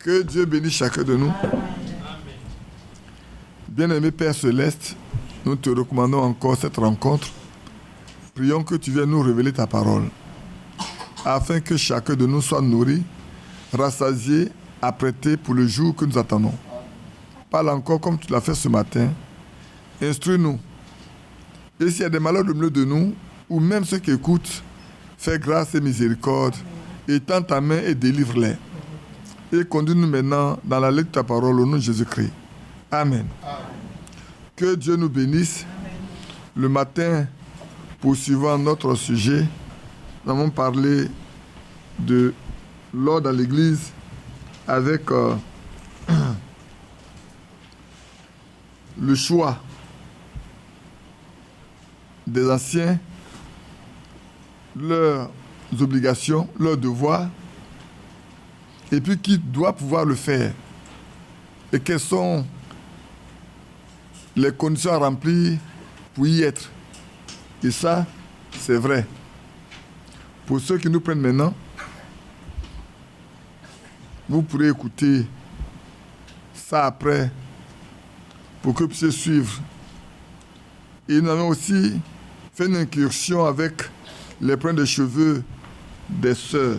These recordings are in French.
Que Dieu bénisse chacun de nous. Bien-aimé Père Céleste, nous te recommandons encore cette rencontre. Prions que tu viennes nous révéler ta parole, afin que chacun de nous soit nourri, rassasié, apprêté pour le jour que nous attendons. Parle encore comme tu l'as fait ce matin. Instruis-nous. Et s'il y a des malheurs au milieu de nous, ou même ceux qui écoutent, fais grâce et miséricorde, étends ta main et délivre-les. Et conduis-nous maintenant dans la lecture de ta parole au nom de Jésus-Christ. Amen. Que Dieu nous bénisse. Le matin, poursuivant notre sujet, nous avons parlé de l'ordre dans l'Église avec le choix des anciens, leurs obligations, leurs devoirs, et puis qui doit pouvoir le faire. Et quelles sont les conditions à remplir pour y être. Et ça, c'est vrai. Pour ceux qui nous prennent maintenant, vous pourrez écouter ça après pour que vous puissiez suivre. Et nous avons aussi fait une incursion avec les problèmes de cheveux des sœurs.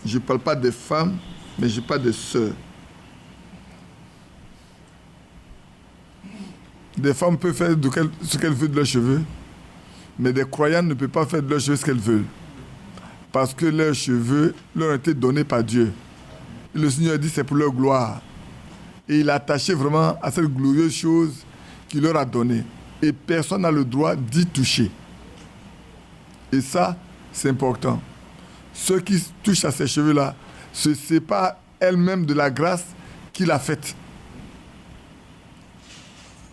Je ne parle pas des femmes, mais je parle des sœurs. Des femmes peuvent faire ce qu'elles veulent de leurs cheveux, mais des croyants ne peuvent pas faire de leurs cheveux ce qu'elles veulent. Parce que leurs cheveux leur ont été donnés par Dieu. Et le Seigneur dit que c'est pour leur gloire. Et il a attaché vraiment à cette glorieuse chose qu'il leur a donnée. Et personne n'a le droit d'y toucher. Et ça, c'est important. Ceux qui touchent à ces cheveux-là se séparent elles-mêmes de la grâce qu'il a faite.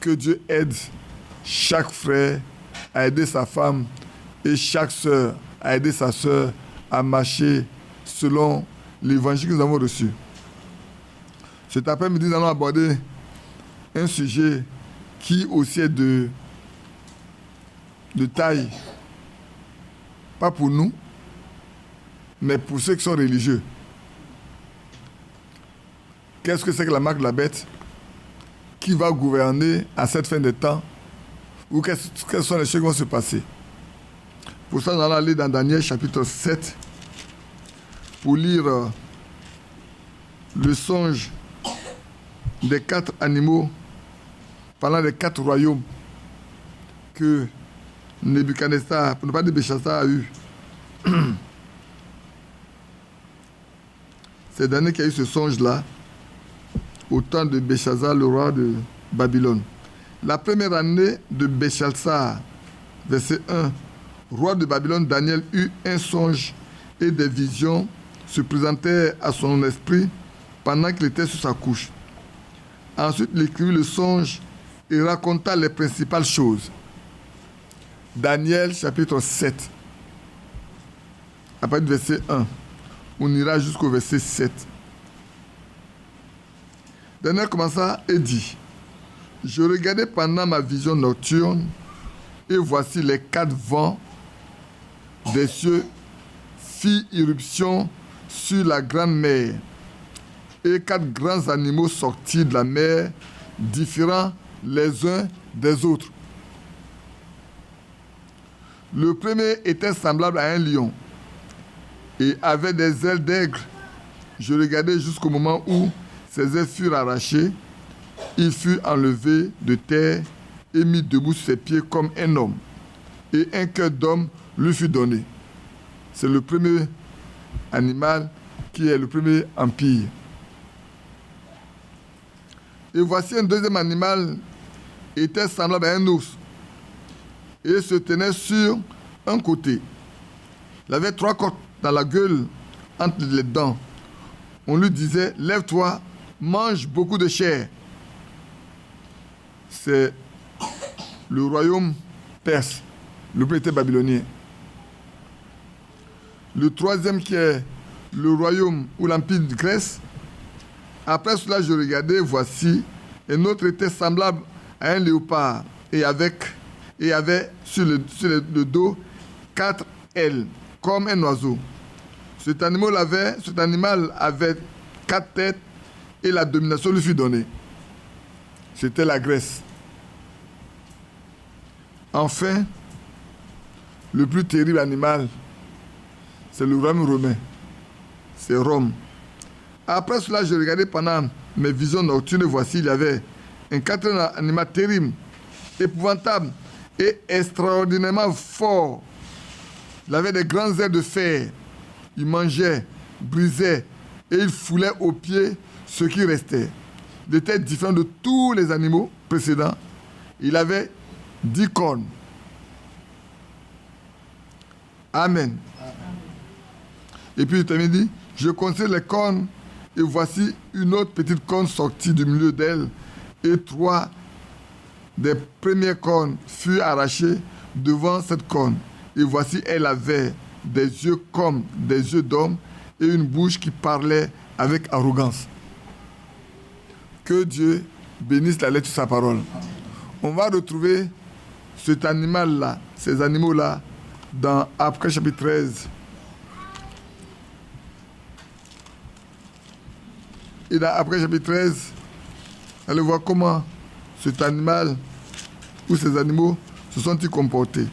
Que Dieu aide chaque frère à aider sa femme et chaque sœur à aider sa sœur à marcher selon l'évangile que nous avons reçu. Cet après-midi, nous allons aborder un sujet qui aussi est de taille, pas pour nous, mais pour ceux qui sont religieux. Qu'est-ce que c'est que la marque de la bête? Qui va gouverner à cette fin de temps? Ou quelles sont les choses qui vont se passer? Pour ça, nous allons aller dans Daniel chapitre 7 pour lire le songe des 4 animaux parlant des 4 royaumes que Nebuchadnezzar, pour ne pas dire Béchassar, a eu. C'est Daniel qui a eu ce songe-là au temps de Béchassar, le roi de Babylone. La première année de Béchassar, verset 1, roi de Babylone, Daniel eut un songe et des visions se présentaient à son esprit pendant qu'il était sur sa couche. Ensuite, il écrivit le songe et raconta les principales choses. Daniel chapitre 7, à partir du verset 1, on ira jusqu'au verset 7. Daniel commença et dit: Je regardais pendant ma vision nocturne, et voici les 4 vents des cieux firent irruption sur la grande mer, et 4 grands animaux sortirent de la mer, différents les uns des autres. Le premier était semblable à un lion, et avait des ailes d'aigle. Je regardais jusqu'au moment où ses ailes furent arrachées. Il fut enlevé de terre et mis debout sur ses pieds comme un homme. Et un cœur d'homme lui fut donné. C'est le premier animal qui est le premier empire. Et voici un deuxième animal, était semblable à un ours, et se tenait sur un côté. Il avait 3 côtes dans la gueule, entre les dents. On lui disait: Lève-toi, mange beaucoup de chair. C'est le royaume perse, le premier était babylonien. Le troisième qui est le royaume ou l'empire de Grèce. Après cela, je regardais, voici, un autre était semblable à un léopard et avait sur le dos 4 ailes, comme un oiseau. Cet animal avait 4 têtes et la domination lui fut donnée. C'était la Grèce. Enfin, le plus terrible animal, c'est le royaume romain. C'est Rome. Après cela, je regardais pendant mes visions nocturnes, voici, il y avait un quatrième animal terrible, épouvantable et extraordinairement fort. Il avait des grands airs de fer. Il mangeait, brisait et il foulait aux pieds ce qui restait. Il était différent de tous les animaux précédents. Il avait 10 cornes. Amen. Et puis il termine dit, je comptais les cornes et voici une autre petite corne sortie du milieu d'elle et 3 des premières cornes furent arrachées devant cette corne. Et voici elle avait des yeux comme des yeux d'homme et une bouche qui parlait avec arrogance. Que Dieu bénisse la lettre de sa parole. On va retrouver cet animal-là, ces animaux-là, dans Apocalypse chapitre 13. Et dans Apocalypse chapitre 13, allez voir comment cet animal ou ces animaux se sont-ils comportés.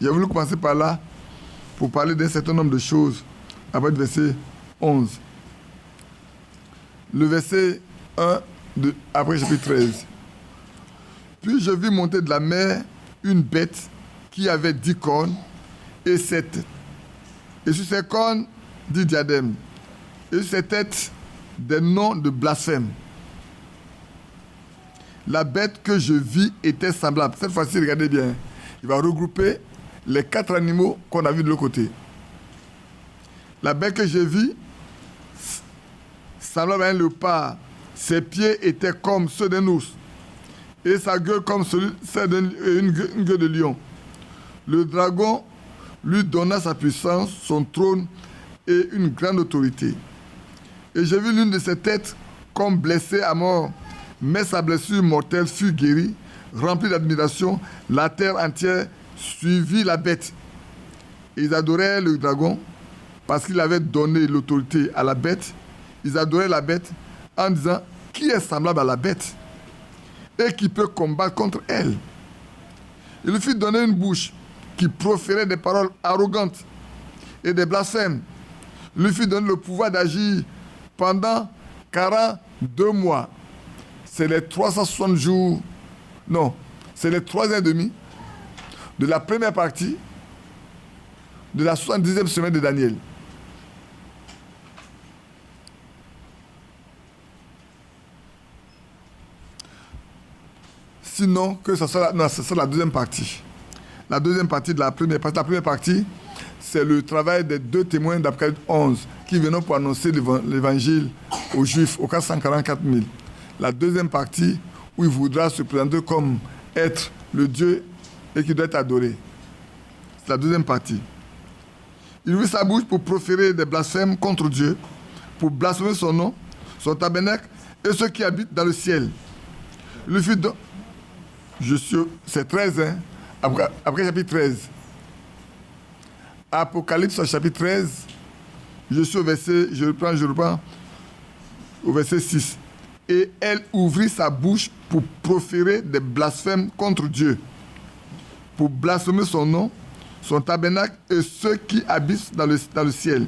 J'ai voulu commencer par là pour parler d'un certain nombre de choses après le verset 11. Le verset 1 de Apocalypse chapitre 13. Puis je vis monter de la mer une bête qui avait 10 cornes et 7 têtes. Et sur ses cornes, 10 diadèmes. Et sur ses têtes, des noms de blasphème. La bête que je vis était semblable. Cette fois-ci, regardez bien. Il va regrouper les 4 animaux qu'on a vus de l'autre côté. La bête que je vis semblable à un léopard. Ses pieds étaient comme ceux d'un ours. Et sa gueule comme celle d'une gueule de lion. Le dragon lui donna sa puissance, son trône et une grande autorité. Et j'ai vu l'une de ses têtes comme blessée à mort, mais sa blessure mortelle fut guérie, remplie d'admiration. La terre entière suivit la bête. Ils adoraient le dragon parce qu'il avait donné l'autorité à la bête. Ils adoraient la bête en disant, qui est semblable à la bête et qui peut combattre contre elle? Il lui fit donner une bouche qui proférait des paroles arrogantes et des blasphèmes. Il lui fit donner le pouvoir d'agir pendant 42 mois. C'est les 360 jours, non, c'est les 3 ans et demi de la première partie de la 70e semaine de Daniel. Sinon, que ce soit la deuxième partie. La deuxième partie de la première partie. La première partie, c'est le travail des 2 témoins d'Apocalypse 11 qui viennent pour annoncer l'évangile aux Juifs, aux 444 000. La deuxième partie, où il voudra se présenter comme être le Dieu et qui doit être adoré. C'est la deuxième partie. Il ouvrit sa bouche pour proférer des blasphèmes contre Dieu, pour blasphémer son nom, son tabernacle et ceux qui habitent dans le ciel. Il lui fit donc... C'est 13, hein? Après chapitre 13. Apocalypse chapitre 13, je suis au verset, je reprends, au verset 6. Et elle ouvrit sa bouche pour proférer des blasphèmes contre Dieu, pour blasphémer son nom, son tabernacle et ceux qui habitent dans le ciel.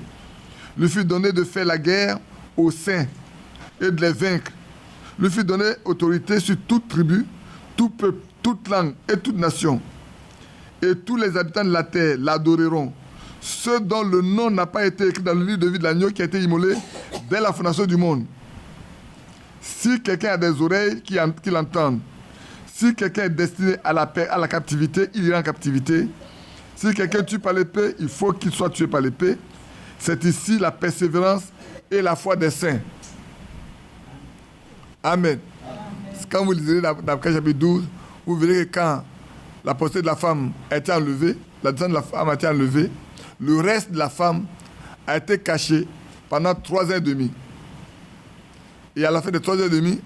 Il lui fut donné de faire la guerre aux saints et de les vaincre. Il lui fut donné autorité sur toute tribu, tout peuple, toute langue et toute nation. Et tous les habitants de la terre l'adoreront. Ceux dont le nom n'a pas été écrit dans le livre de vie de l'agneau qui a été immolé dès la fondation du monde. Si quelqu'un a des oreilles, qu'il entende. Si quelqu'un est destiné à la captivité, il ira en captivité. Si quelqu'un tue par l'épée, il faut qu'il soit tué par l'épée. C'est ici la persévérance et la foi des saints. Amen. Quand vous lisez dans Apocalypse chapitre 12, vous verrez que quand la postérité de la femme a été enlevée, la descendance de la femme a été enlevée, le reste de la femme a été caché pendant 3 ans et demi. Et à la fin de 3 ans et demi,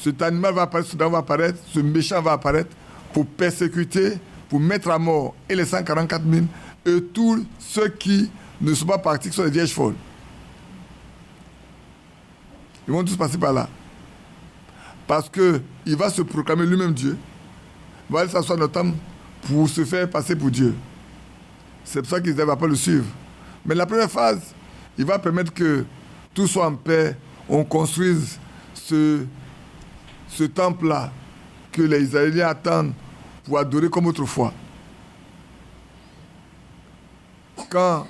cet animal va apparaître, ce dragon va apparaître, ce méchant va apparaître pour persécuter, pour mettre à mort et les 144 000 et tous ceux qui ne sont pas partis, qui sont des vierges folles. Ils vont tous passer par là. Parce qu'il va se proclamer lui-même Dieu. Il va aller s'asseoir dans le temple pour se faire passer pour Dieu. C'est pour ça qu'ils ne va pas le suivre. Mais la première phase, il va permettre que tout soit en paix. On construise ce temple-là que les Israéliens attendent pour adorer comme autrefois. Quand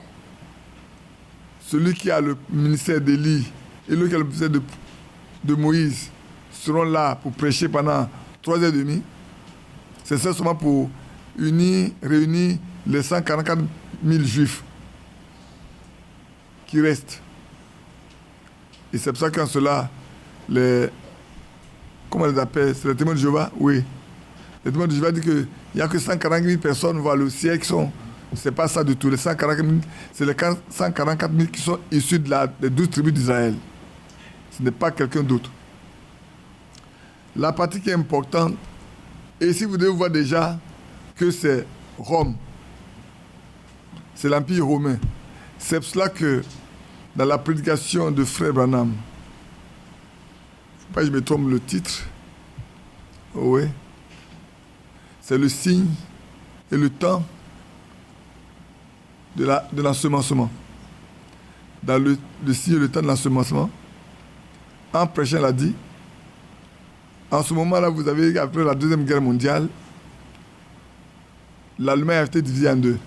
celui qui a le ministère d'Élie et lui qui a le ministère de Moïse seront là pour prêcher pendant 3h30, c'est ça seulement pour réunir les 144 000 juifs qui restent. Et c'est pour ça qu'en cela, comment on les appelle? C'est les témoins de Jéhovah? Oui. Les témoins de Jéhovah disent qu'il n'y a que 140 000 personnes voir le ciel qui sont... C'est pas ça du tout. Les 140 000, c'est les 144 000 qui sont issus des 12 tribus d'Israël. Ce n'est pas quelqu'un d'autre. La partie qui est importante, et ici vous devez voir déjà que c'est Rome. C'est l'Empire romain. C'est pour cela que dans la prédication de Frère Branham, il ne faut pas que je me trompe le titre. Oui. C'est le signe et le temps de l'ensemencement. Dans le signe et le temps de l'ensemencement, en prêchant, il a dit, en ce moment-là, vous avez, après la Deuxième Guerre mondiale, l'Allemagne a été divisée en deux,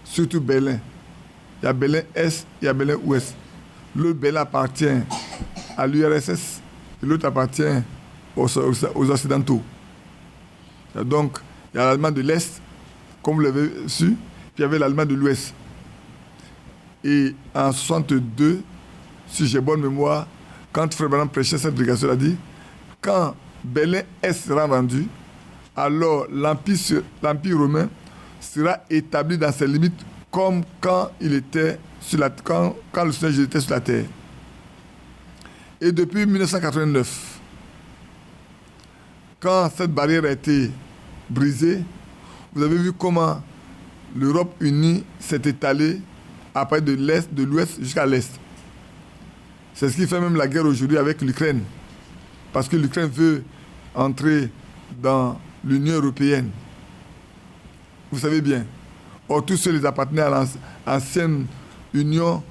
surtout Berlin. Il y a Berlin Est, il y a Berlin Ouest. L'autre Berlin appartient à l'URSS et l'autre appartient aux Occidentaux. Donc, il y a l'Allemagne de l'Est, comme vous l'avez su, puis il y avait l'Allemagne de l'Ouest. Et en 1962, si j'ai bonne mémoire, quand Frère Branham prêchait cette prédication, il a dit, quand Berlin Est sera rendu, alors l'Empire romain sera établi dans ses limites comme quand il était quand le Seigneur Jésus était sur la terre. Et depuis 1989, quand cette barrière a été brisée, vous avez vu comment l'Europe unie s'est étalée à partir de l'Est, de l'Ouest jusqu'à l'Est. C'est ce qui fait même la guerre aujourd'hui avec l'Ukraine. Parce que l'Ukraine veut entrer dans l'Union européenne. Vous savez bien. Or, tous ceux qui appartenaient à l'ancienne Union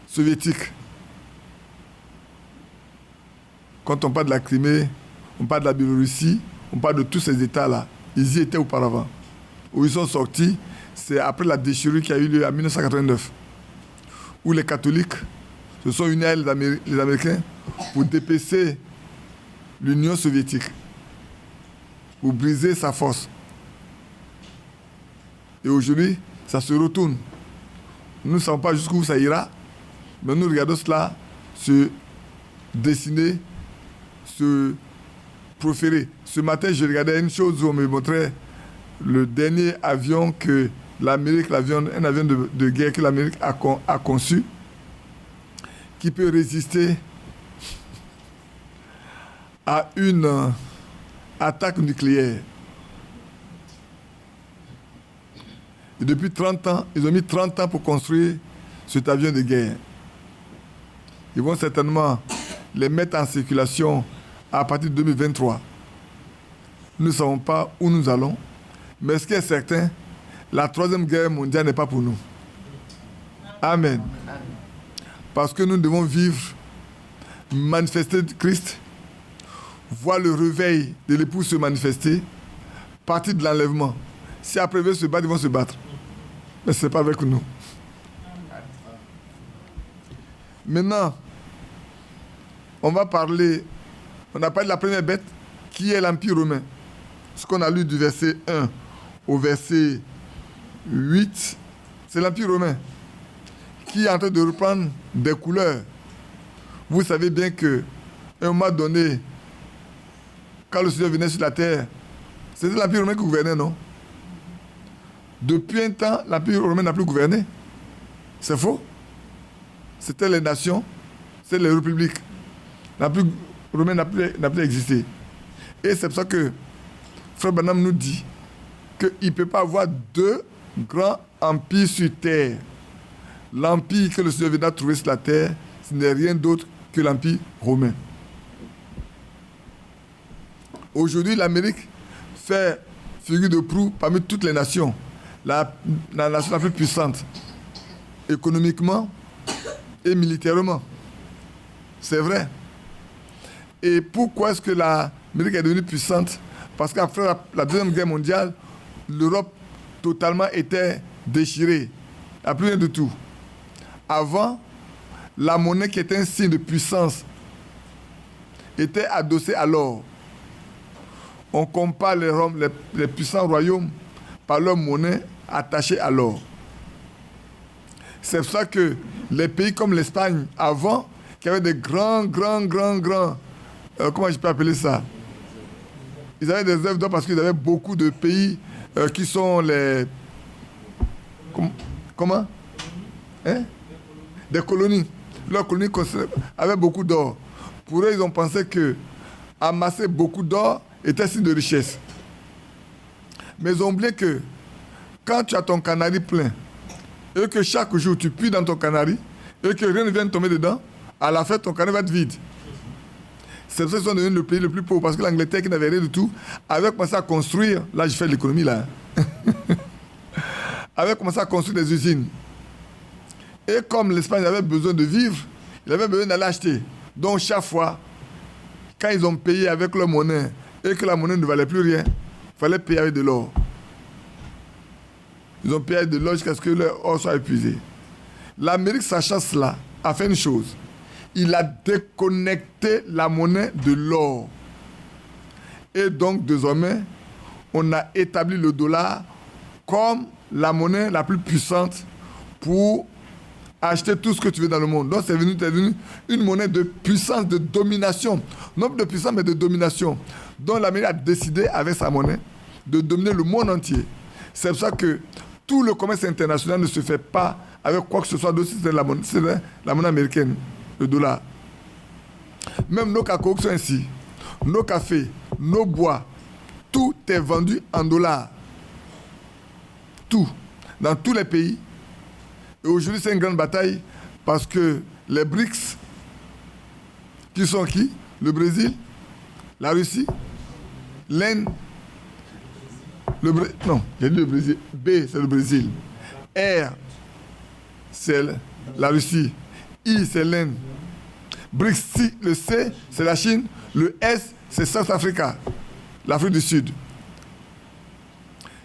soviétique. Quand on parle de la Crimée, on parle de la Biélorussie, on parle de tous ces États-là. Ils y étaient auparavant. Où ils sont sortis, c'est après la déchirure qui a eu lieu en 1989. Où les catholiques se sont unis à les Américains pour dépecer l'Union soviétique, pour briser sa force. Et aujourd'hui, ça se retourne. Nous ne savons pas jusqu'où ça ira, mais nous regardons cela se dessiner, se proférer. Ce matin, je regardais une chose où on me montrait le dernier avion que l'Amérique, un avion de guerre que l'Amérique a conçu, qui peut résister à une attaque nucléaire. Et depuis 30 ans, ils ont mis 30 ans pour construire cet avion de guerre. Ils vont certainement les mettre en circulation à partir de 2023. Nous ne savons pas où nous allons, mais ce qui est certain, la Troisième Guerre mondiale n'est pas pour nous. Amen. Parce que nous devons vivre, manifester Christ, voir le réveil de l'époux se manifester, partir de l'enlèvement. Si après ils veulent se battre, ils vont se battre. Mais ce n'est pas avec nous. Maintenant, on va parler, on a parlé de la première bête, qui est l'Empire romain. Ce qu'on a lu du verset 1 au verset 8, c'est l'Empire romain qui est en train de reprendre des couleurs. Vous savez bien qu'à un moment donné, quand le Seigneur venait sur la terre, c'était l'Empire romain qui gouvernait, non? Depuis un temps, l'Empire romain n'a plus gouverné. C'est faux. C'était les nations, c'était les républiques. L'Empire romain n'a plus existé. Et c'est pour ça que Frère Branham nous dit qu'il ne peut pas avoir deux grands empires sur terre. L'empire que le Seigneur vient trouver sur la terre, ce n'est rien d'autre que l'Empire romain. Aujourd'hui, l'Amérique fait figure de proue parmi toutes les nations, la nation la plus puissante, économiquement et militairement. C'est vrai. Et pourquoi est-ce que l'Amérique est devenue puissante? Parce qu'après la Deuxième Guerre mondiale, l'Europe totalement était déchirée. Il n'y a plus rien du tout. Avant, la monnaie qui était un signe de puissance était adossée à l'or. On compare les puissants royaumes par leur monnaie attachée à l'or. C'est pour ça que les pays comme l'Espagne, avant, qui avaient des grands, comment je peux appeler ça? Ils avaient des œuvres d'or parce qu'ils avaient beaucoup de pays qui sont les... Comment? Hein? Des colonies. Leurs colonies avaient beaucoup d'or. Pour eux, ils ont pensé que amasser beaucoup d'or était signe de richesse. Mais ils ont oublié que quand tu as ton canari plein et que chaque jour tu puies dans ton canari et que rien ne vienne tomber dedans, à la fin ton canari va être vide. C'est pour ça qu'ils sont devenus le pays le plus pauvre, parce que l'Angleterre, qui n'avait rien du tout, avait commencé à construire, là je fais de l'économie là, avait commencé à construire des usines. Et comme l'Espagne avait besoin de vivre, il avait besoin d'aller acheter. Donc chaque fois, quand ils ont payé avec leur monnaie et que la monnaie ne valait plus rien, il fallait payer avec de l'or. Ils ont payé avec de l'or jusqu'à ce que leur or soit épuisé. L'Amérique, sachant cela, a fait une chose. Il a déconnecté la monnaie de l'or. Et donc, désormais, on a établi le dollar comme la monnaie la plus puissante pour acheter tout ce que tu veux dans le monde. Donc, c'est devenu une monnaie de puissance, de domination. Non de puissance, mais de domination. Donc, l'Amérique a décidé, avec sa monnaie, de dominer le monde entier. C'est pour ça que tout le commerce international ne se fait pas avec quoi que ce soit d'autre, c'est la monnaie américaine, le dollar. Même nos cacao sont ainsi. Nos cafés, nos bois, tout est vendu en dollars. Tout. Dans tous les pays. Et aujourd'hui, c'est une grande bataille parce que les BRICS, qui sont qui? Le la Russie, l'Inde, non, j'ai dit le Brésil. B, c'est le Brésil. R, c'est la Russie. I, c'est l'Inde. BRICS, le C, c'est la Chine. Le S, c'est South Africa, l'Afrique du Sud.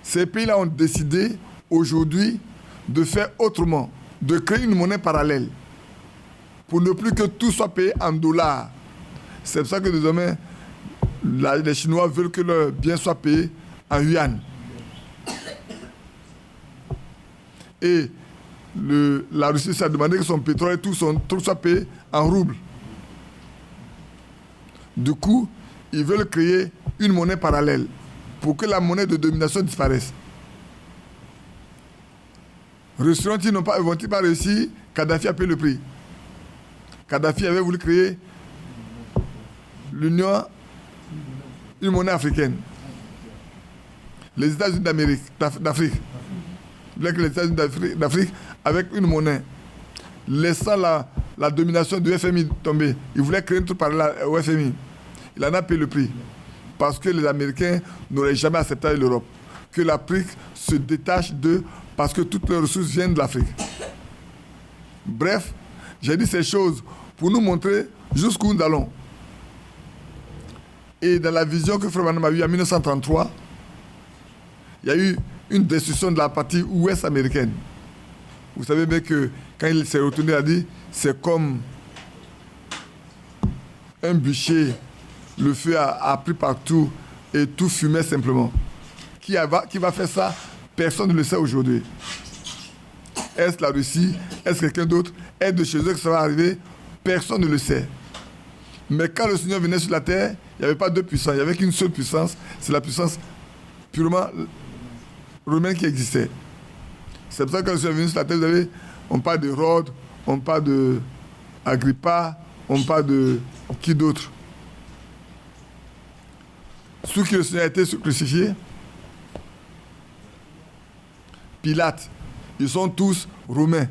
Ces pays-là ont décidé aujourd'hui de faire autrement, de créer une monnaie parallèle pour ne plus que tout soit payé en dollars. C'est pour ça que désormais, les Chinois veulent que leurs biens soient payés en yuan. Et la Russie s'est demandé que son pétrole et tout soit payé en roubles. Du coup, ils veulent créer une monnaie parallèle pour que la monnaie de domination disparaisse. Réussiront-ils vont-ils pas réussir? Kadhafi a payé le prix. Kadhafi avait voulu créer une monnaie africaine. Les États-Unis d'Afrique. Il voulait que les États-Unis d'Afrique avec une monnaie, laissant la domination du FMI tomber. Il voulait créer un truc par là au FMI. Il en a payé le prix. Parce que les Américains n'auraient jamais accepté l'Europe. Que l'Afrique se détache d'eux parce que toutes les ressources viennent de l'Afrique. Bref, j'ai dit ces choses pour nous montrer jusqu'où nous allons. Et dans la vision que Frère Branham a eue en 1933, il y a eu une destruction de la partie ouest américaine. Vous savez bien que quand il s'est retourné, il a dit c'est comme un bûcher, le feu a pris partout et tout fumait simplement. Qui va faire ça? Personne ne le sait aujourd'hui. Est-ce la Russie? Est-ce quelqu'un d'autre? Est-ce de chez eux que ça va arriver? Personne ne le sait. Mais quand le Seigneur venait sur la terre, il n'y avait pas deux puissances, il n'y avait qu'une seule puissance, c'est la puissance purement romaine qui existait. C'est pour ça que quand le Seigneur est venu sur la terre, vous savez, on parle de Rhodes, on parle de Agrippa, on parle de qui d'autre? Sous qui le Seigneur a été crucifié? Pilate. Ils sont tous romains.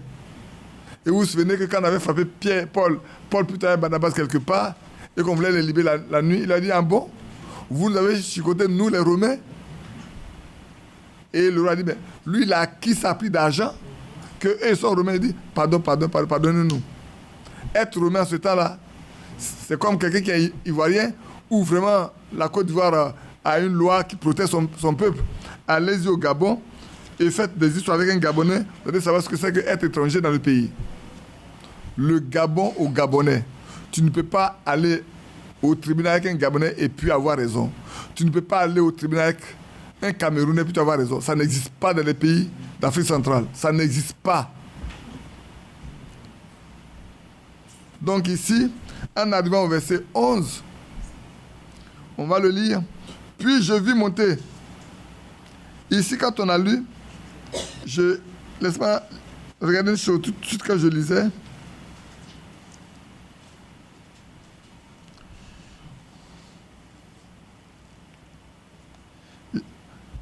Et vous vous souvenez que quand on avait frappé Paul Peter et Barnabas quelque part, et qu'on voulait les libérer la nuit, il a dit, ah bon, vous nous avez chicoté, nous les Romains. Et le roi a dit, mais lui, il a acquis sa prix d'argent, que eux, ils sont Romains, il dit, pardonnez-nous. Être Romain à ce temps-là, c'est comme quelqu'un qui est ivoirien, où vraiment la Côte d'Ivoire a une loi qui protège son peuple. Allez-y au Gabon et faites des histoires avec un Gabonais, vous allez savoir ce que c'est qu'être étranger dans le pays. Le Gabon au Gabonais. Tu ne peux pas aller au tribunal avec un Gabonais et puis avoir raison. Tu ne peux pas aller au tribunal avec un Camerounais et puis avoir raison. Ça n'existe pas dans les pays d'Afrique centrale. Ça n'existe pas. Donc ici, en arrivant au verset 11, on va le lire. Puis je vis monter. Ici, quand on a lu, laisse-moi regarder une chose tout de suite que je lisais.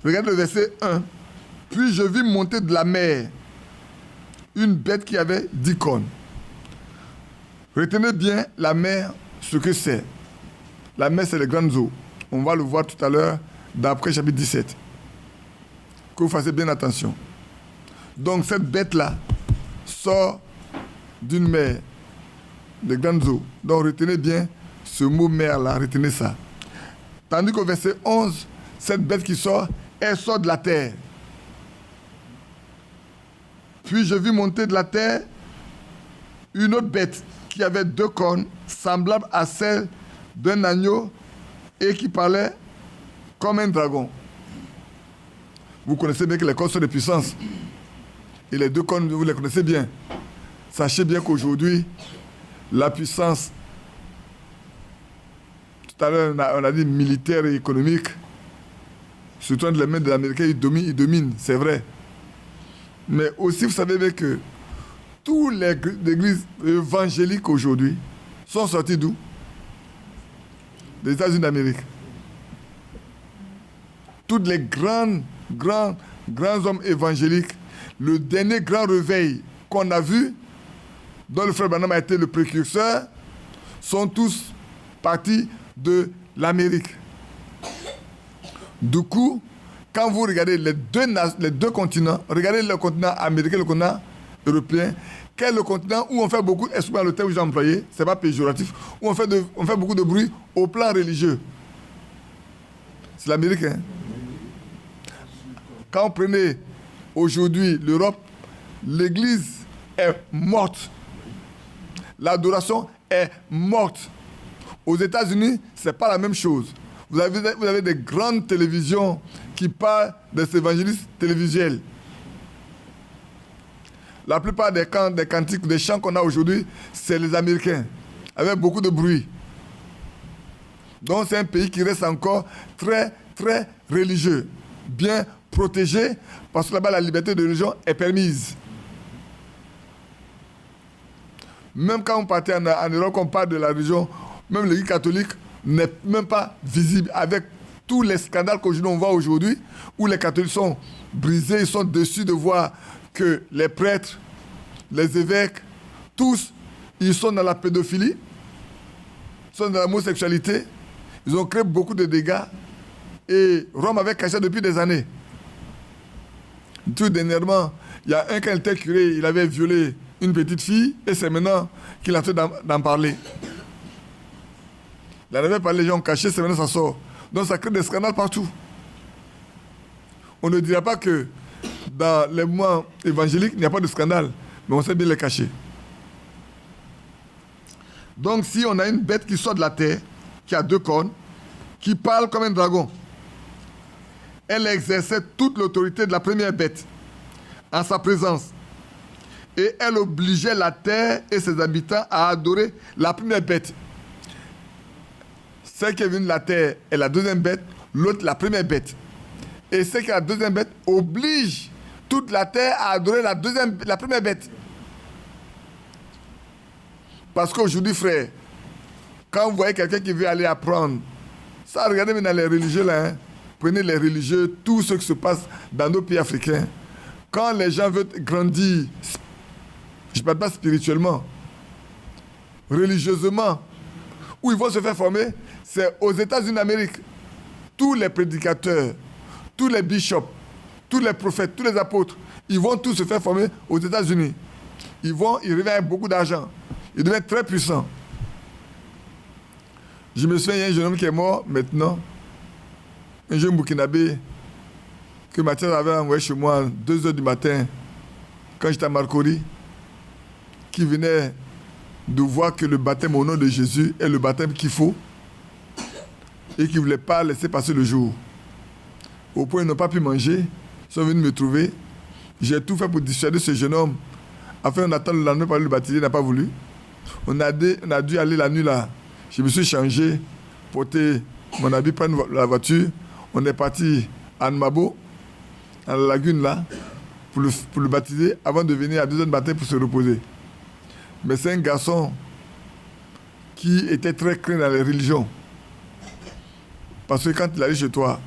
Regarde le verset 1. Puis je vis monter de la mer une bête qui avait 10 cornes. Retenez bien la mer, ce que c'est. La mer, c'est les grandes eaux. On va le voir tout à l'heure d'après chapitre 17. Que vous fassiez bien attention. Donc cette bête-là sort d'une mer, des grandes eaux. Donc retenez bien ce mot mer-là, retenez ça. Tandis qu'au verset 11, cette bête qui sort, elle sort de la terre. Puis je vis monter de la terre une autre bête qui avait 2 cornes, semblables à celles d'un agneau et qui parlait comme un dragon. Vous connaissez bien que les cornes sont des puissances. Et les 2 cornes, vous les connaissez bien. Sachez bien qu'aujourd'hui, la puissance, tout à l'heure on a dit militaire et économique, surtout entre les mains des Américains, ils dominent, c'est vrai. Mais aussi, vous savez bien que toutes les églises évangéliques aujourd'hui sont sorties d'où? Des États-Unis d'Amérique. Tous les grands hommes évangéliques, le dernier grand réveil qu'on a vu, dont le frère Branham a été le précurseur, sont tous partis de l'Amérique. Du coup, quand vous regardez les deux continents, regardez le continent américain, le continent européen, quel est le continent où on fait beaucoup, excusez-moi le terme que j'ai employé, c'est pas péjoratif, où on fait beaucoup de bruit au plan religieux. C'est l'Amérique. Hein? Quand on prenait aujourd'hui l'Europe, l'église est morte. L'adoration est morte. Aux États-Unis, ce n'est pas la même chose. Vous avez des grandes télévisions qui parlent des évangélistes télévisuels. La plupart des cantiques, des chants qu'on a aujourd'hui, c'est les Américains, avec beaucoup de bruit. Donc c'est un pays qui reste encore très, très religieux, bien protégé, parce que là-bas la liberté de religion est permise. Même quand on partait en Europe, on parle de la religion, même l'Église catholique n'est même pas visible avec tous les scandales qu'aujourd'hui on voit aujourd'hui, où les catholiques sont brisés, ils sont déçus de voir que les prêtres, les évêques, tous, ils sont dans la pédophilie, ils sont dans l'homosexualité, ils ont créé beaucoup de dégâts et Rome avait caché depuis des années. Tout dernièrement, il y a un qui était curé, il avait violé une petite fille et c'est maintenant qu'il a fait d'en parler. Il en avait parlé, les gens ont caché, c'est maintenant ça sort. Donc ça crée des scandales partout. On ne dira pas que dans les mouvements évangéliques, il n'y a pas de scandale, mais on sait bien les cacher. Donc si on a une bête qui sort de la terre, qui a 2 cornes, qui parle comme un dragon, elle exerçait toute l'autorité de la première bête en sa présence. Et elle obligeait la terre et ses habitants à adorer la première bête. Celle qui est venue de la terre est la deuxième bête, l'autre la première bête. Et celle qui est la deuxième bête oblige toute la terre à adorer la première bête. Parce qu'aujourd'hui, frère, quand vous voyez quelqu'un qui veut aller apprendre, ça, regardez maintenant les religieux là, hein. Prenez les religieux, tout ce qui se passe dans nos pays africains. Quand les gens veulent grandir Je ne parle pas spirituellement. Religieusement. Où ils vont se faire former, c'est aux États-Unis d'Amérique. Tous les prédicateurs, tous les bishops, tous les prophètes, tous les apôtres, ils vont tous se faire former aux États-Unis. Ils reviennent avec beaucoup d'argent. Ils deviennent très puissants. Je me souviens, il y a un jeune homme qui est mort maintenant. Un jeune Burkinabé que Mathias avait envoyé chez moi à 2h du matin quand j'étais à Marcory, qui venait de voir que le baptême au nom de Jésus est le baptême qu'il faut et qui ne voulait pas laisser passer le jour. Au point où ils n'ont pas pu manger, ils sont venus me trouver. J'ai tout fait pour dissuader ce jeune homme. Afin qu'on attende le lendemain pour aller le baptiser, il n'a pas voulu. On a dû aller la nuit là. Je me suis changé, porté mon habit, prendre la voiture. On est parti à Nmabo, à la lagune là, pour le baptiser, avant de venir à 2h du matin pour se reposer. Mais c'est un garçon qui était très craint dans les religions. Parce que quand il arrive chez toi,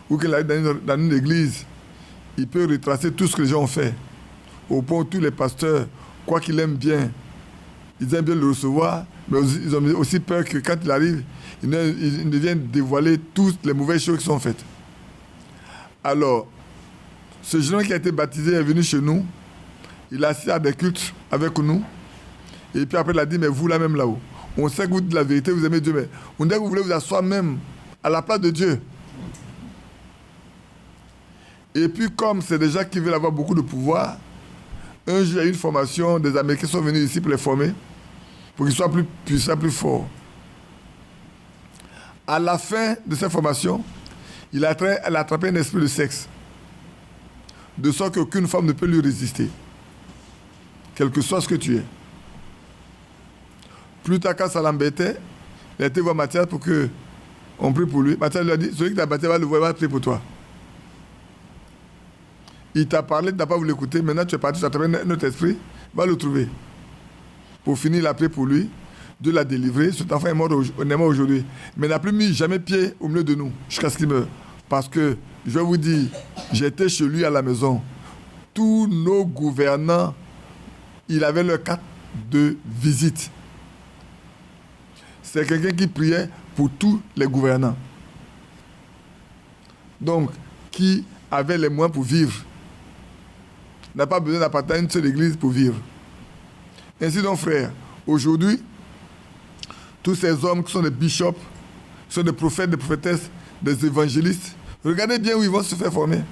ou qu'il arrive dans une église, il peut retracer tout ce que les gens ont fait. Au point où tous les pasteurs, quoi qu'ils aiment bien, ils aiment bien le recevoir, mais ils ont aussi peur que quand il arrive, il ne vienne dévoiler toutes les mauvaises choses qui sont faites. Alors, ce jeune homme qui a été baptisé est venu chez nous, il a assisté à des cultes avec nous, et puis après il a dit, mais vous là même là-haut, on sait que vous dites la vérité, vous aimez Dieu, mais on dit que vous voulez vous asseoir même à la place de Dieu. Et puis comme c'est des gens qui veulent avoir beaucoup de pouvoir, un jour il y a eu une formation, des Américains sont venus ici pour les former, pour qu'ils soient plus puissants, plus forts. À la fin de cette formation, elle a attrapé un esprit de sexe, de sorte qu'aucune femme ne peut lui résister, quel que soit ce que tu es. Plus tard, quand ça l'embêtait, il a été voir Mathias pour qu'on prie pour lui. Mathias lui a dit, celui qui t'a baptisé va le voir, va prier pour toi. Il t'a parlé, tu n'as pas voulu l'écouter, maintenant tu es parti, tu as attrapé notre esprit, va le trouver. Pour finir, il a prié pour lui, Dieu l'a délivré, cet enfant est mort aujourd'hui. Mais il n'a plus mis jamais pied au milieu de nous, jusqu'à ce qu'il meure. Parce que, je vais vous dire, j'étais chez lui à la maison. Tous nos gouvernants, il avait leur carte de visite. C'est quelqu'un qui priait pour tous les gouvernants. Donc, qui avait les moyens pour vivre. N'a pas besoin d'appartenir à une seule église pour vivre. Ainsi donc, frères, aujourd'hui, tous ces hommes qui sont des bishops, qui sont des prophètes, des prophétesses, des évangélistes, regardez bien où ils vont se faire former.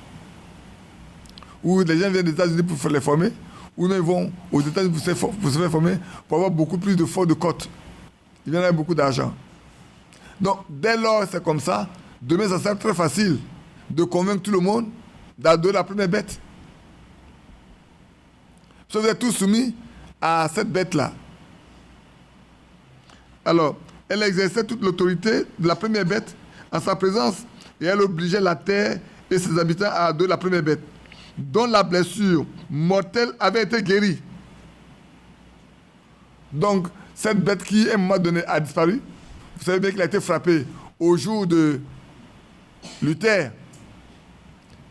Où les gens viennent des États-Unis pour les former, ou non, ils vont aux États-Unis pour se faire former, pour avoir beaucoup plus de force de côte. Ils viennent avec beaucoup d'argent. Donc, dès lors, c'est comme ça, demain, ça sera très facile de convaincre tout le monde d'adorer la première bête. Parce que vous êtes tous soumis à cette bête-là. Alors, elle exerçait toute l'autorité de la première bête en sa présence et elle obligeait la terre et ses habitants à adorer la première bête, dont la blessure mortelle avait été guérie. Donc, cette bête qui, à un moment donné, a disparu, vous savez bien qu'il a été frappé au jour de Luther.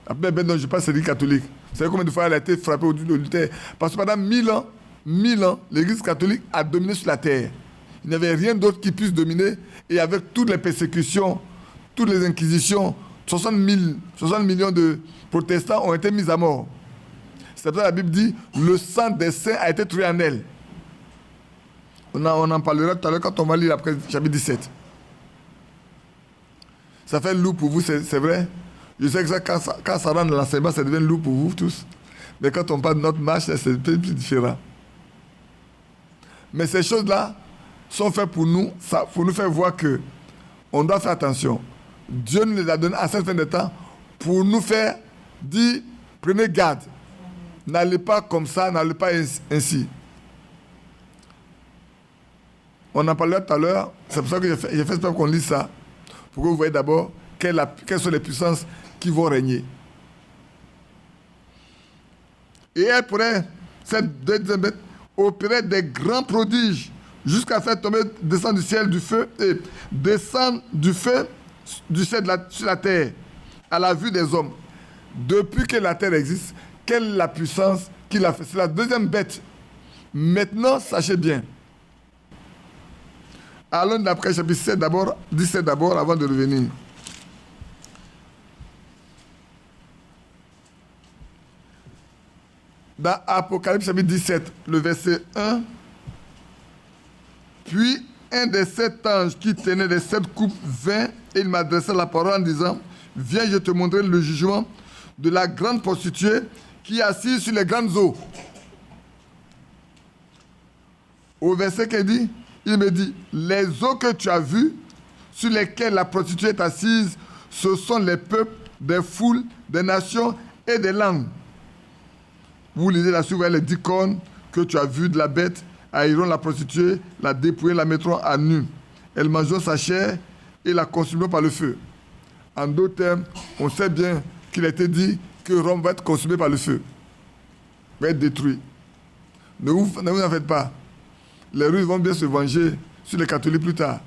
La première bête dont je parle, c'est l'Église catholique. Vous savez combien de fois elle a été frappée au jour de Luther? Parce que pendant 1000 ans, l'Église catholique a dominé sur la terre. Il n'y avait rien d'autre qui puisse dominer. Et avec toutes les persécutions, toutes les inquisitions, 60 millions de protestants ont été mis à mort. C'est pour ça que la Bible dit, le sang des saints a été trouvé en elle. On en parlera tout à l'heure quand on va lire après chapitre 17. Ça fait lourd pour vous, c'est vrai. Je sais que ça, quand ça rentre dans l'enseignement, ça devient lourd pour vous tous. Mais quand on parle de notre marche, c'est un peu plus différent. Mais ces choses-là sont faites pour nous faire voir que on doit faire attention. Dieu nous les a données à cette fin de temps pour nous faire dire, prenez garde. N'allez pas comme ça, n'allez pas ainsi. On en parlait tout à l'heure, c'est pour ça que j'ai fait exprès qu'on lise ça, pour que vous voyez d'abord quelles sont les puissances qui vont régner. Et elle pourrait, cette deuxième bête, opérer des grands prodiges jusqu'à faire descendre du ciel du feu et descendre du feu du ciel sur la terre à la vue des hommes. Depuis que la terre existe, quelle est la puissance qu'il a fait? C'est la deuxième bête Maintenant, sachez bien. Allons d'après chapitre 17 d'abord, avant de revenir. Dans Apocalypse chapitre 17, le verset 1. Puis un des 7 anges qui tenait les 7 coupes vint et il m'adressa la parole en disant, viens, je te montrerai le jugement de la grande prostituée qui est assise sur les grandes eaux. Au verset qu'il dit, il me dit, les eaux que tu as vues, sur lesquelles la prostituée est assise, ce sont les peuples, des foules, des nations et des langues. Vous lisez là-dessus, vous voyez les 10 cornes que tu as vues de la bête, haïront la prostituée, la dépouilleront, la mettront à nu. Elles mangeront sa chair et la consumeront par le feu. En d'autres termes, on sait bien qu'il a été dit que Rome va être consumée par le feu, va être détruit. Ne vous en faites pas. Les Russes vont bien se venger sur les catholiques plus tard.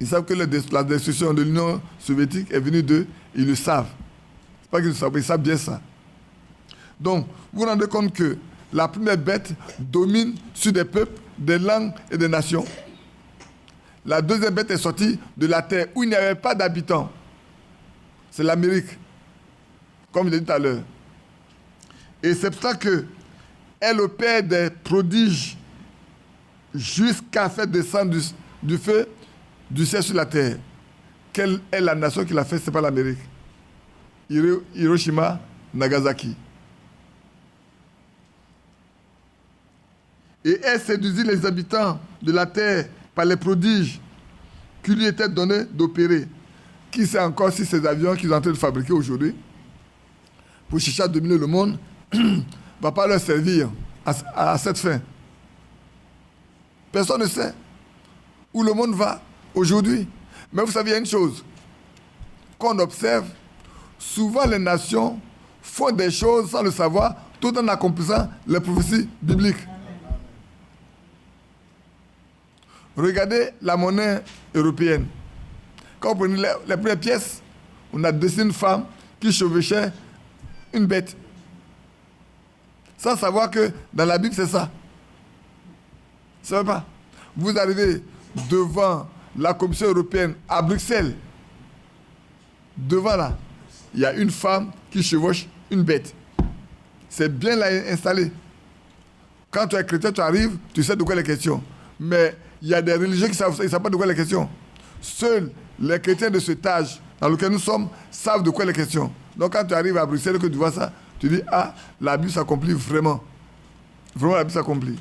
Ils savent que la destruction de l'Union soviétique est venue d'eux, ils le savent. C'est pas qu'ils le savent, ils savent bien ça. Donc, vous vous rendez compte que la première bête domine sur des peuples, des langues et des nations. La deuxième bête est sortie de la terre où il n'y avait pas d'habitants. C'est l'Amérique, comme je l'ai dit tout à l'heure. Et c'est pour ça qu'elle opère des prodiges jusqu'à faire descendre du feu du ciel sur la terre. Quelle est la nation qui l'a fait? Ce n'est pas l'Amérique. Hiroshima, Nagasaki. Et elle séduisit les habitants de la terre par les prodiges qui lui étaient donnés d'opérer. Qui sait encore si ces avions qu'ils sont en train de fabriquer aujourd'hui pour chercher à dominer le monde ne va pas leur servir à cette fin. Personne ne sait où le monde va aujourd'hui. Mais vous savez, il y a une chose qu'on observe. Souvent, les nations font des choses sans le savoir, tout en accomplissant les prophéties bibliques. Regardez la monnaie européenne. Quand vous prenez les premières pièces, on a dessiné une femme qui chevauchait une bête. Sans savoir que dans la Bible, c'est ça. Vous ne savez pas. Vous arrivez devant la Commission européenne à Bruxelles. Devant là, il y a une femme qui chevauche une bête. C'est bien là installé. Quand tu es chrétien, tu arrives, tu sais de quoi il est question. Mais il y a des religieux qui ne savent pas de quoi il est question. Seuls les chrétiens de cet âge dans lequel nous sommes savent de quoi il est question. Donc quand tu arrives à Bruxelles et que tu vois ça, tu dis, ah, la Bible s'accomplit vraiment. Vraiment, la Bible s'accomplit.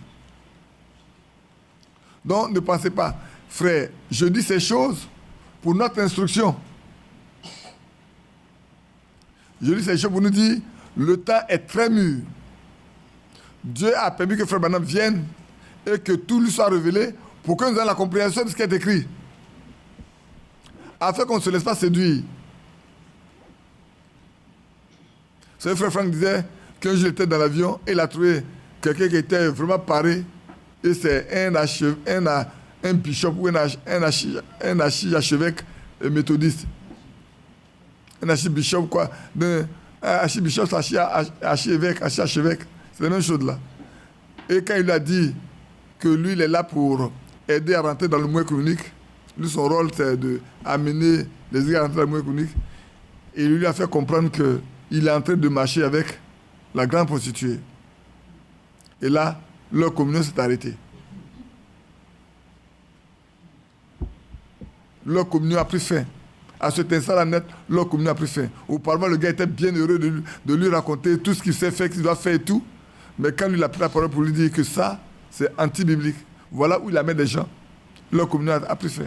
Donc ne pensez pas, frère, je dis ces choses pour notre instruction. Je dis ces choses pour nous dire, le temps est très mûr. Dieu a permis que Frère Branham vienne et que tout lui soit révélé pour que nous ayons la compréhension de ce qui est écrit. Afin qu'on ne se laisse pas séduire. Vous savez, Frère Franck disait qu'un jour il était dans l'avion et il a trouvé quelqu'un qui était vraiment paré. Et c'est un bishop ou un archevêque méthodiste. Un archibishop, quoi. Un archibishop, archevêque. C'est la même chose là. Et quand il lui a dit que lui, il est là pour aider à rentrer dans le mouvement économique, lui, son rôle, c'est d'amener les Églises à rentrer dans le mouvement économique, et il lui a fait comprendre qu'il est en train de marcher avec la grande prostituée. Et là, leur communion s'est arrêtée. Leur communion a pris fin. À cet instant-là net, leur communion a pris fin. Auparavant, le gars était bien heureux de lui raconter tout ce qu'il sait faire, qu'il doit faire et tout. Mais quand lui, il a pris la parole pour lui dire que ça, c'est anti-biblique. Voilà où il amène des gens. Leur communion a pris fin.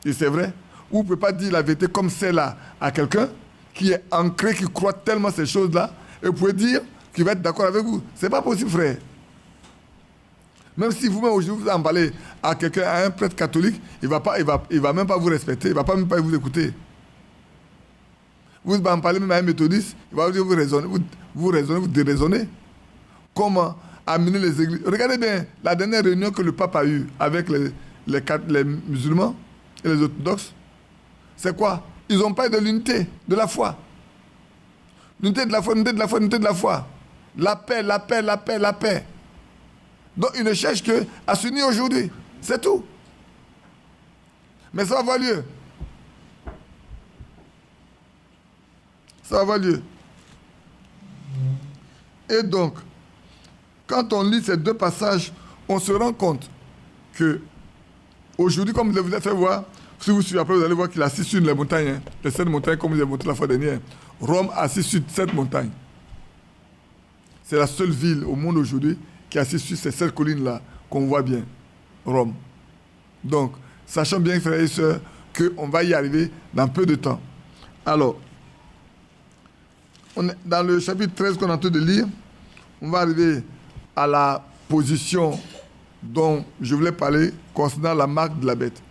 Et c'est vrai. Vous ne pouvez pas dire la vérité comme celle-là à quelqu'un qui est ancré, qui croit tellement ces choses-là, et vous pouvez dire qu'il va être d'accord avec vous. Ce n'est pas possible, frère. Même si vous-même aujourd'hui vous en parlez à quelqu'un, à un prêtre catholique, il va même pas vous respecter, il va même pas vous écouter. Vous en parlez même à un méthodiste, il va vous raisonner, vous déraisonner. Comment amener les églises? Regardez bien la dernière réunion que le pape a eue avec les musulmans et les orthodoxes. C'est quoi? Ils ont parlé de l'unité de la foi. L'unité de la foi, l'unité de la foi, l'unité de la foi. La paix, la paix, la paix, la paix. Donc, ils ne cherchent qu'à s'unir aujourd'hui. C'est tout. Mais ça va avoir lieu. Ça va avoir lieu. Et donc, quand on lit ces deux passages, on se rend compte que aujourd'hui, comme je vous ai fait voir, si vous suivez après, vous allez voir qu'il assis sur les montagnes, hein, les 7 montagnes, comme je vous ai montré la fois dernière. Rome assis sur 7 montagnes. C'est la seule ville au monde aujourd'hui qui est assise sur ces 7 collines-là, qu'on voit bien. Rome. Donc, sachant bien, frères et sœurs, qu'on va y arriver dans peu de temps. Alors, on est dans le chapitre 13 qu'on est en train de lire, on va arriver à la position dont je voulais parler concernant la marque de la bête.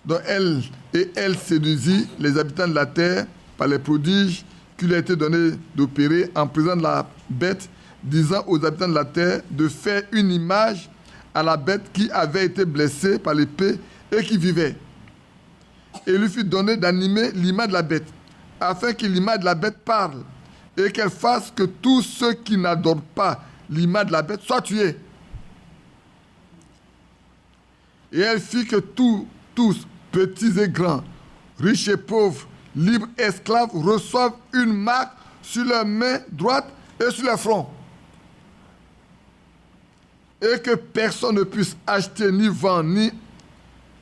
Donc elle séduisit les habitants de la terre par les prodiges qu'il lui a été donné d'opérer en présence de la bête, disant aux habitants de la terre de faire une image à la bête qui avait été blessée par l'épée et qui vivait. Et il lui fut donné d'animer l'image de la bête, afin que l'image de la bête parle et qu'elle fasse que tous ceux qui n'adorent pas l'image de la bête soient tués. Et elle fit que tous, petits et grands, riches et pauvres, libres et esclaves, reçoivent une marque sur leur main droite et sur leur front. Et que personne ne puisse acheter ni vendre ni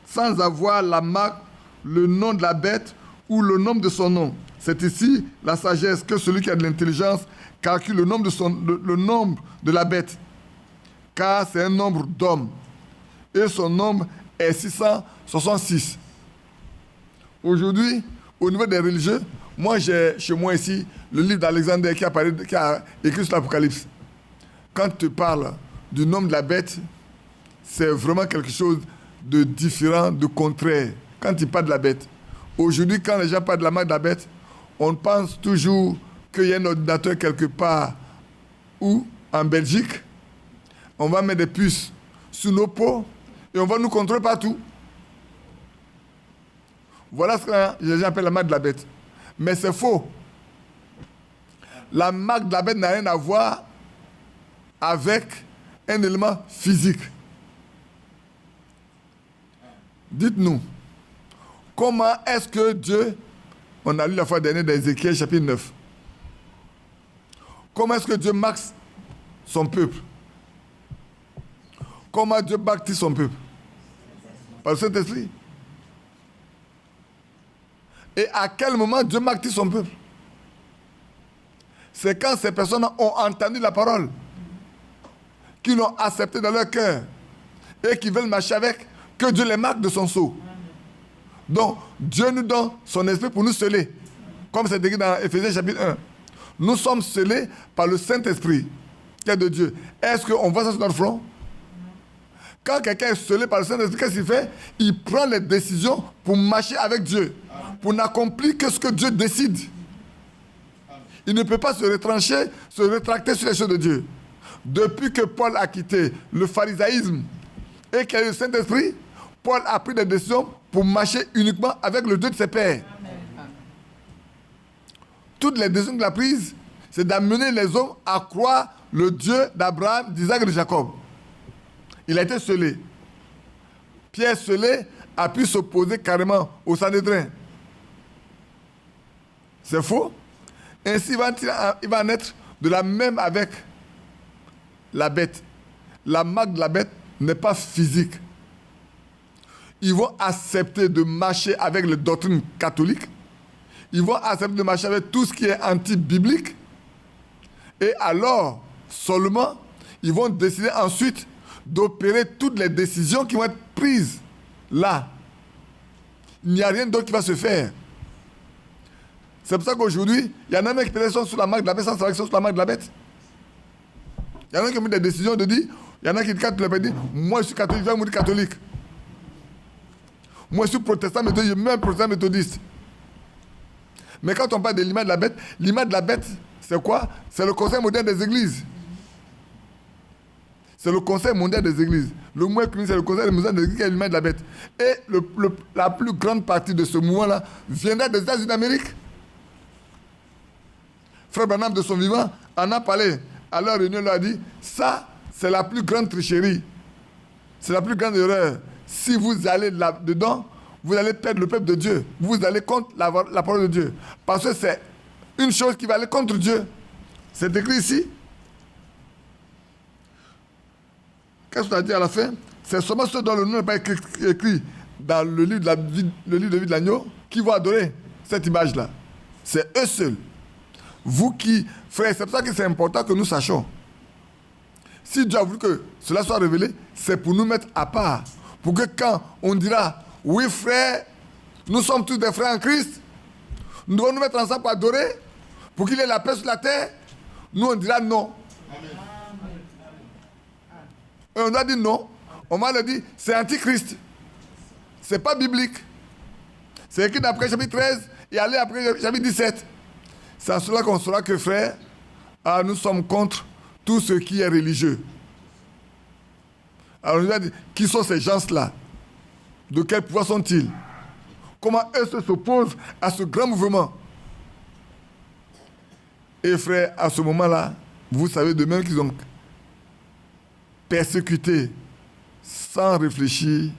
sans avoir la marque, le nom de la bête ou le nombre de son nom. C'est ici la sagesse que celui qui a de l'intelligence calcule le nombre de la bête, car c'est un nombre d'hommes. Et son nombre est 666. Aujourd'hui, au niveau des religieux, moi j'ai chez moi ici le livre d'Alexander qui a écrit sur l'Apocalypse. Quand tu parles du nombre de la bête, c'est vraiment quelque chose de différent, de contraire. Quand il parle de la bête. Aujourd'hui, quand les gens parlent de la marque de la bête, on pense toujours qu'il y a un ordinateur quelque part ou en Belgique. On va mettre des puces sous nos peaux et on va nous contrôler partout. Voilà ce que les gens appellent la marque de la bête. Mais c'est faux. La marque de la bête n'a rien à voir avec un élément physique. Dites-nous, comment est-ce que Dieu, on a lu la fois dernière d'Ézéchiel chapitre 9, comment est-ce que Dieu marque son peuple? Comment Dieu baptise son peuple? Par le Saint-Esprit. Et à quel moment Dieu baptise son peuple? C'est quand ces personnes ont entendu la parole, qui l'ont accepté dans leur cœur et qui veulent marcher avec, que Dieu les marque de son sceau. Donc, Dieu nous donne son esprit pour nous sceller. Comme c'est écrit dans Éphésiens chapitre 1. Nous sommes scellés par le Saint-Esprit qui est de Dieu. Est-ce qu'on voit ça sur notre front? Quand quelqu'un est scellé par le Saint-Esprit, qu'est-ce qu'il fait? Il prend les décisions pour marcher avec Dieu. Pour n'accomplir que ce que Dieu décide. Il ne peut pas se retrancher, se rétracter sur les choses de Dieu. Depuis que Paul a quitté le pharisaïsme et qu'il y a eu le Saint-Esprit, Paul a pris des décisions pour marcher uniquement avec le Dieu de ses pères. Amen. Toutes les décisions qu'il a prises, c'est d'amener les hommes à croire le Dieu d'Abraham, d'Isaac et de Jacob. Il a été scellé. Pierre scellé a pu s'opposer carrément au Sanhédrin. C'est faux. Ainsi, il va en être de la même avec la bête. La marque de la bête n'est pas physique. Ils vont accepter de marcher avec les doctrines catholiques. Ils vont accepter de marcher avec tout ce qui est anti-biblique. Et alors, seulement, ils vont décider ensuite d'opérer toutes les décisions qui vont être prises là. Il n'y a rien d'autre qui va se faire. C'est pour ça qu'aujourd'hui, il y en a même qui sont sous la marque de la bête sans savoir qu'ils sont sous la marque de la bête. Il y en a qui ont mis des décisions de dire, il y en a qui disent, moi je suis catholique, je vais mourir catholique. Moi je suis protestant méthodiste, même protestant méthodiste. Mais quand on parle de l'image de la bête, c'est quoi? C'est le Conseil mondial des églises. C'est le Conseil mondial des églises. Le mouvement c'est le Conseil mondial des églises qui est l'image de la bête. Et la plus grande partie de ce mouvement-là viendra des États-Unis d'Amérique. Frère Branham, de son vivant, en a parlé à leur réunion, leur a dit, ça, c'est la plus grande tricherie. C'est la plus grande erreur. Si vous allez là-dedans, vous allez perdre le peuple de Dieu. Vous allez contre la parole de Dieu. Parce que c'est une chose qui va aller contre Dieu. C'est écrit ici. Qu'est-ce qu'on a dit à la fin? C'est seulement ceux dont le nom n'est pas écrit dans le livre de vie de l'agneau qui vont adorer cette image-là. C'est eux seuls. Vous qui, frères, c'est pour ça que c'est important que nous sachions. Si Dieu a voulu que cela soit révélé, c'est pour nous mettre à part. Pour que quand on dira, oui frère, nous sommes tous des frères en Christ, nous devons nous mettre ensemble pour adorer, pour qu'il y ait la paix sur la terre, nous on dira non. Et on doit dire non. On va le dire, c'est antichrist. C'est pas biblique. C'est écrit d'après chapitre 13 et aller après chapitre 17. C'est à cela qu'on saura que, frère, nous sommes contre tout ce qui est religieux. Alors, on va dire, qui sont ces gens-là? De quel pouvoir sont-ils? Comment eux s'opposent à ce grand mouvement? Et frère, à ce moment-là, vous savez de même qu'ils ont persécuté sans réfléchir.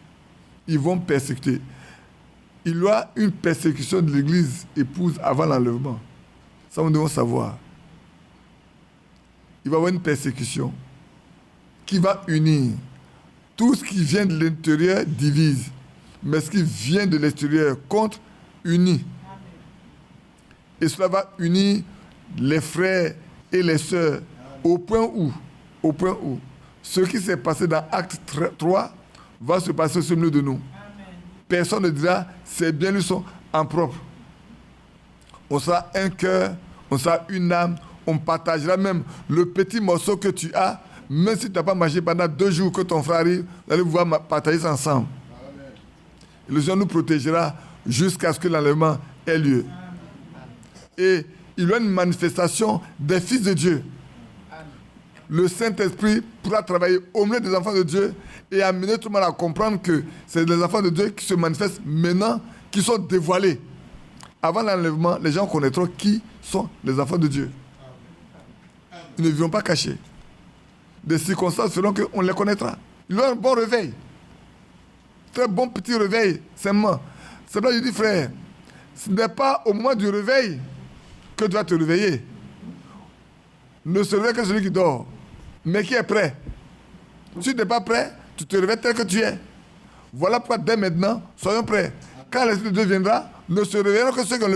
Ils vont persécuter. Il y aura une persécution de l'Église épouse avant l'enlèvement. Ça, nous devons savoir. Il va y avoir une persécution qui va unir. Tout ce qui vient de l'intérieur divise, mais ce qui vient de l'extérieur contre unit. Et cela va unir les frères et les sœurs au point où ce qui s'est passé dans Acte 3 va se passer au milieu de nous. Personne ne dira c'est bien lui son en propre. On sera un cœur, on sera une âme, on partagera même le petit morceau que tu as, même si tu n'as pas mangé pendant 2 jours que ton frère arrive, vous allez pouvoir partager ça ensemble. Amen. Et le Seigneur nous protégera jusqu'à ce que l'enlèvement ait lieu. Et il y aura une manifestation des fils de Dieu. Le Saint-Esprit pourra travailler au milieu des enfants de Dieu et amener tout le monde à comprendre que c'est les enfants de Dieu qui se manifestent maintenant, qui sont dévoilés. Avant l'enlèvement, les gens connaîtront qui sont les enfants de Dieu. Ils ne vivront pas cachés. Des circonstances feront qu'on les connaîtra. Il a un bon réveil. Très bon petit réveil, simplement. C'est là que je dis, frère, ce n'est pas au moment du réveil que tu vas te réveiller. Ne se réveille que celui qui dort, mais qui est prêt. Si tu n'es pas prêt, tu te réveilles tel que tu es. Voilà pourquoi dès maintenant, soyons prêts. Quand l'Esprit de Dieu viendra, ne se réveilleront que ceux qui ont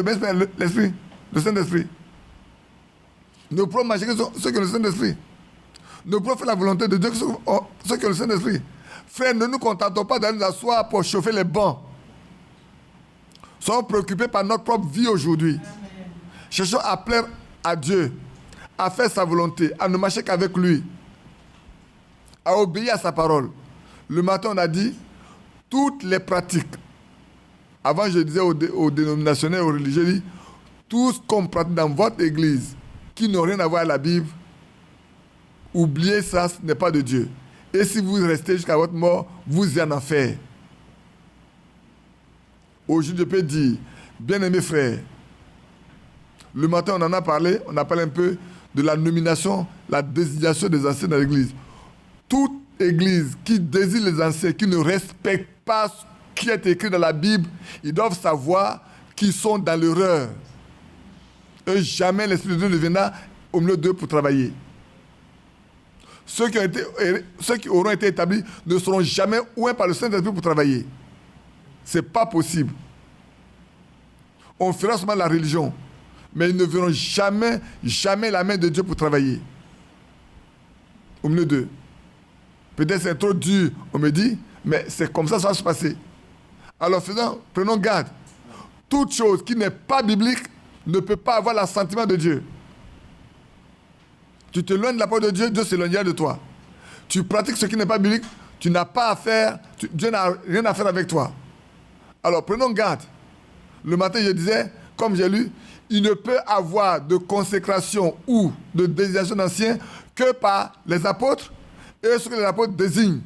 l'Esprit, le Saint-Esprit. Ne pourront marcher que ceux qui ont le Saint-Esprit. Ne pourront faire la volonté de Dieu que ceux qui ont le Saint-Esprit. Frère, ne nous contentons pas d'aller nous asseoir pour chauffer les bancs. Soyons préoccupés par notre propre vie aujourd'hui. Cherchons à plaire à Dieu, à faire sa volonté, à ne marcher qu'avec lui, à obéir à sa parole. Le matin, on a dit, toutes les pratiques. Avant, je disais aux dénominationnels, aux religieux, je dis, tout ce qu'on pratique dans votre église, qui n'ont rien à voir avec la Bible, oubliez ça, ce n'est pas de Dieu. Et si vous restez jusqu'à votre mort, vous y en enfer. Aujourd'hui, je peux dire, bien-aimés frères, le matin, on en a parlé un peu de la nomination, la désignation des anciens dans l'église. Toute église qui désigne les anciens, qui ne respecte pas ce qui est écrit dans la Bible, ils doivent savoir qu'ils sont dans l'erreur. Et jamais l'Esprit de Dieu ne viendra au milieu d'eux pour travailler. Ceux qui auront été établis ne seront jamais oués par le Saint-Esprit pour travailler. Ce n'est pas possible. On fera seulement la religion, mais ils ne verront jamais la main de Dieu pour travailler. Au milieu d'eux. Peut-être c'est trop dur, on me dit, mais c'est comme ça va se passer. Alors prenons garde. Toute chose qui n'est pas biblique ne peut pas avoir l'assentiment de Dieu. Tu t'éloignes de la parole de Dieu, Dieu s'éloignera de toi. Tu pratiques ce qui n'est pas biblique, tu n'as pas à faire, Dieu n'a rien à faire avec toi. Alors prenons garde. Le matin, je disais, comme j'ai lu, il ne peut avoir de consécration ou de désignation d'anciens que par les apôtres et ce que les apôtres désignent.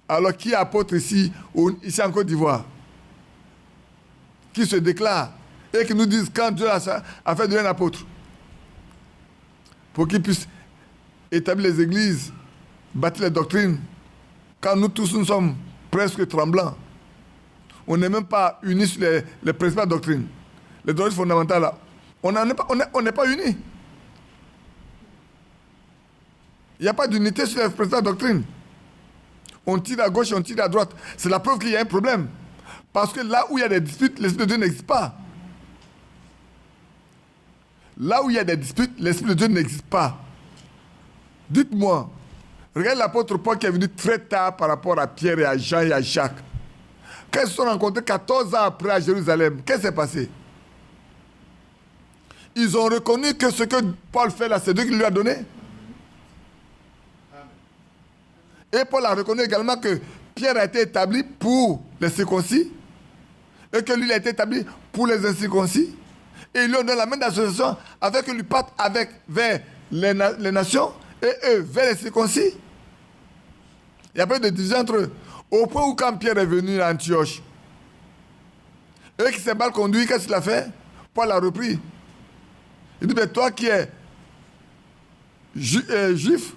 Alors qui est apôtre ici en Côte d'Ivoire? Qui se déclare et qui nous disent quand Dieu a fait de lui un apôtre? pour qu'ils puissent établir les églises, bâtir les doctrines, quand nous tous nous sommes presque tremblants. On n'est même pas unis sur les principales doctrines. Les doctrines fondamentales, là, on n'est pas unis. Il n'y a pas d'unité sur les principales doctrines. On tire à gauche et on tire à droite. C'est la preuve qu'il y a un problème. Parce que là où il y a des disputes, l'Esprit de Dieu n'existe pas. Là où il y a des disputes, l'Esprit de Dieu n'existe pas. Dites-moi, regardez l'apôtre Paul qui est venu très tard par rapport à Pierre et à Jean et à Jacques. Quand ils se sont rencontrés 14 ans après à Jérusalem, qu'est-ce qui s'est passé? Ils ont reconnu que ce que Paul fait là, c'est Dieu qui lui a donné. Et Paul a reconnu également que Pierre a été établi pour les circoncis et que lui il a été établi pour les incirconcis. Et ils lui ont donné la main d'association afin que lui parte vers les nations et eux vers les circoncis. Il n'y a pas eu de division entre eux. Au point où quand Pierre est venu à Antioche, eux qui s'est mal conduit, qu'est-ce qu'il a fait? Paul a repris. Il dit, mais toi qui es juif,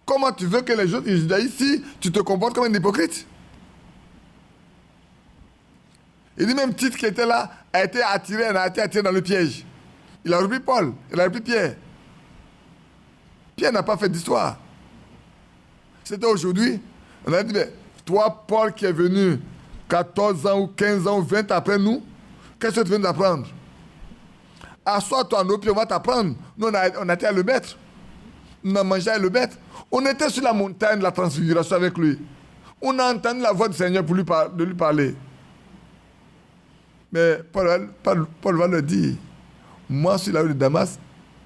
comment tu veux que les gens judaïsent si tu te comportes comme un hypocrite? Il dit même Tite qui était là a été attiré dans le piège. Il a repris Paul, il a repris Pierre. Pierre n'a pas fait d'histoire. C'était aujourd'hui. On a dit, mais toi, Paul qui est venu 14 ans ou 15 ans ou 20 après nous, qu'est-ce que tu viens d'apprendre? Assois-toi en pieds, on va t'apprendre. Nous, on a été à le mettre. On a mangé à le mettre. On était sur la montagne de la transfiguration avec lui. On a entendu la voix du Seigneur pour lui parler. Mais Paul va le dire. Moi, sur la rue de Damas,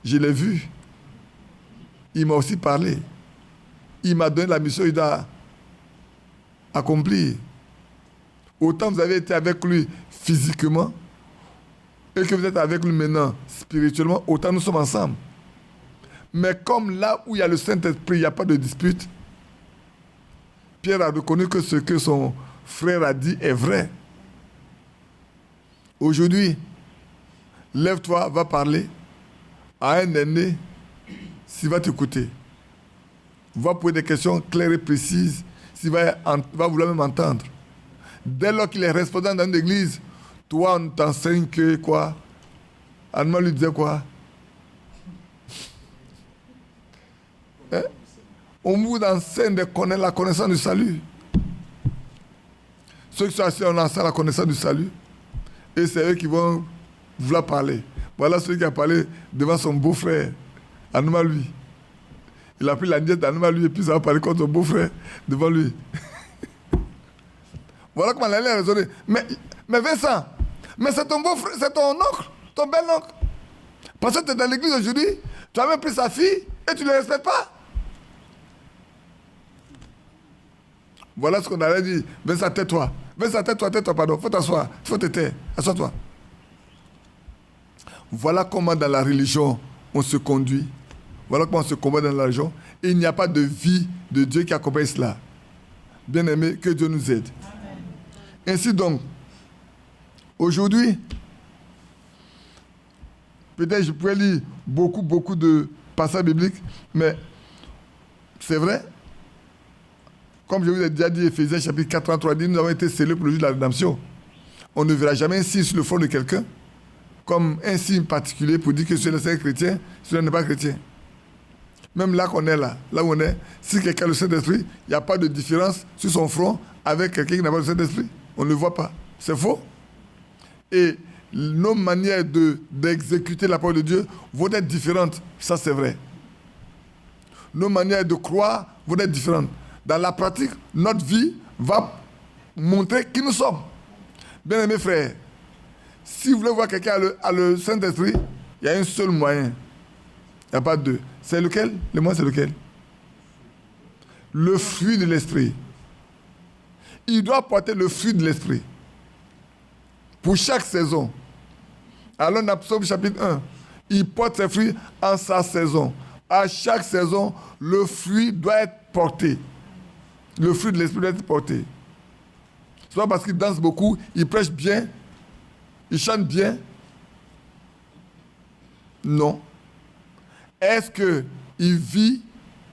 je l'ai vu. Il m'a aussi parlé. Il m'a donné la mission qu'il doit accomplir. Autant vous avez été avec lui physiquement et que vous êtes avec lui maintenant spirituellement, autant nous sommes ensemble. Mais comme là où il y a le Saint-Esprit, il n'y a pas de dispute, Pierre a reconnu que ce que son frère a dit est vrai. Aujourd'hui, lève-toi, va parler à un aîné s'il va t'écouter. Va poser des questions claires et précises s'il va vouloir même entendre. Dès lors qu'il est responsable dans une église, toi, on t'enseigne que quoi? Anne lui disait quoi? Hein? On vous enseigne la connaissance du salut. Ceux qui sont assis, on enseigne la connaissance du salut. Et c'est eux qui vont vouloir parler. Voilà celui qui a parlé devant son beau-frère, Anouma lui. Il a pris la nièce d'Anouma lui et puis ça va parler contre son beau-frère devant lui. Voilà comment elle a raisonné. Mais Vincent, mais c'est ton beau-frère, c'est ton oncle, ton bel-oncle. Parce que tu es dans l'église aujourd'hui, tu as même pris sa fille et tu ne le respectes pas. Voilà ce qu'on allait dire. Vincent, tais-toi. Vincent, tais-toi, pardon. Faut t'asseoir. Faut te taire. Assois-toi. Voilà comment dans la religion on se conduit. Voilà comment on se combat dans la religion. Et il n'y a pas de vie de Dieu qui accompagne cela. Bien-aimés, que Dieu nous aide. Amen. Ainsi donc, aujourd'hui, peut-être je pourrais lire beaucoup de passages bibliques, mais c'est vrai. Comme je vous ai déjà dit, Éphésiens chapitre 4, dit, nous avons été scellés pour le jour de la rédemption. On ne verra jamais un signe sur le front de quelqu'un, comme un signe particulier pour dire que celui-là est chrétien, celui-là n'est pas chrétien. Même là qu'on est là où on est, si quelqu'un a le Saint-Esprit, il n'y a pas de différence sur son front avec quelqu'un qui n'a pas le Saint-Esprit. On ne le voit pas. C'est faux. Et nos manières d'exécuter la parole de Dieu vont être différentes. Ça, c'est vrai. Nos manières de croire vont être différentes. Dans la pratique, notre vie va montrer qui nous sommes. Bien-aimés frères, si vous voulez voir quelqu'un a le Saint-Esprit, il y a un seul moyen. Il n'y a pas deux. C'est lequel? Le moyen, c'est lequel? Le fruit de l'Esprit. Il doit porter le fruit de l'Esprit. Pour chaque saison. Alors, dans Psaume chapitre 1, il porte ses fruits en sa saison. À chaque saison, le fruit doit être porté. Le fruit de l'Esprit doit être porté. C'est pas parce qu'il danse beaucoup, il prêche bien, il chante bien. Non. Est-ce qu'il vit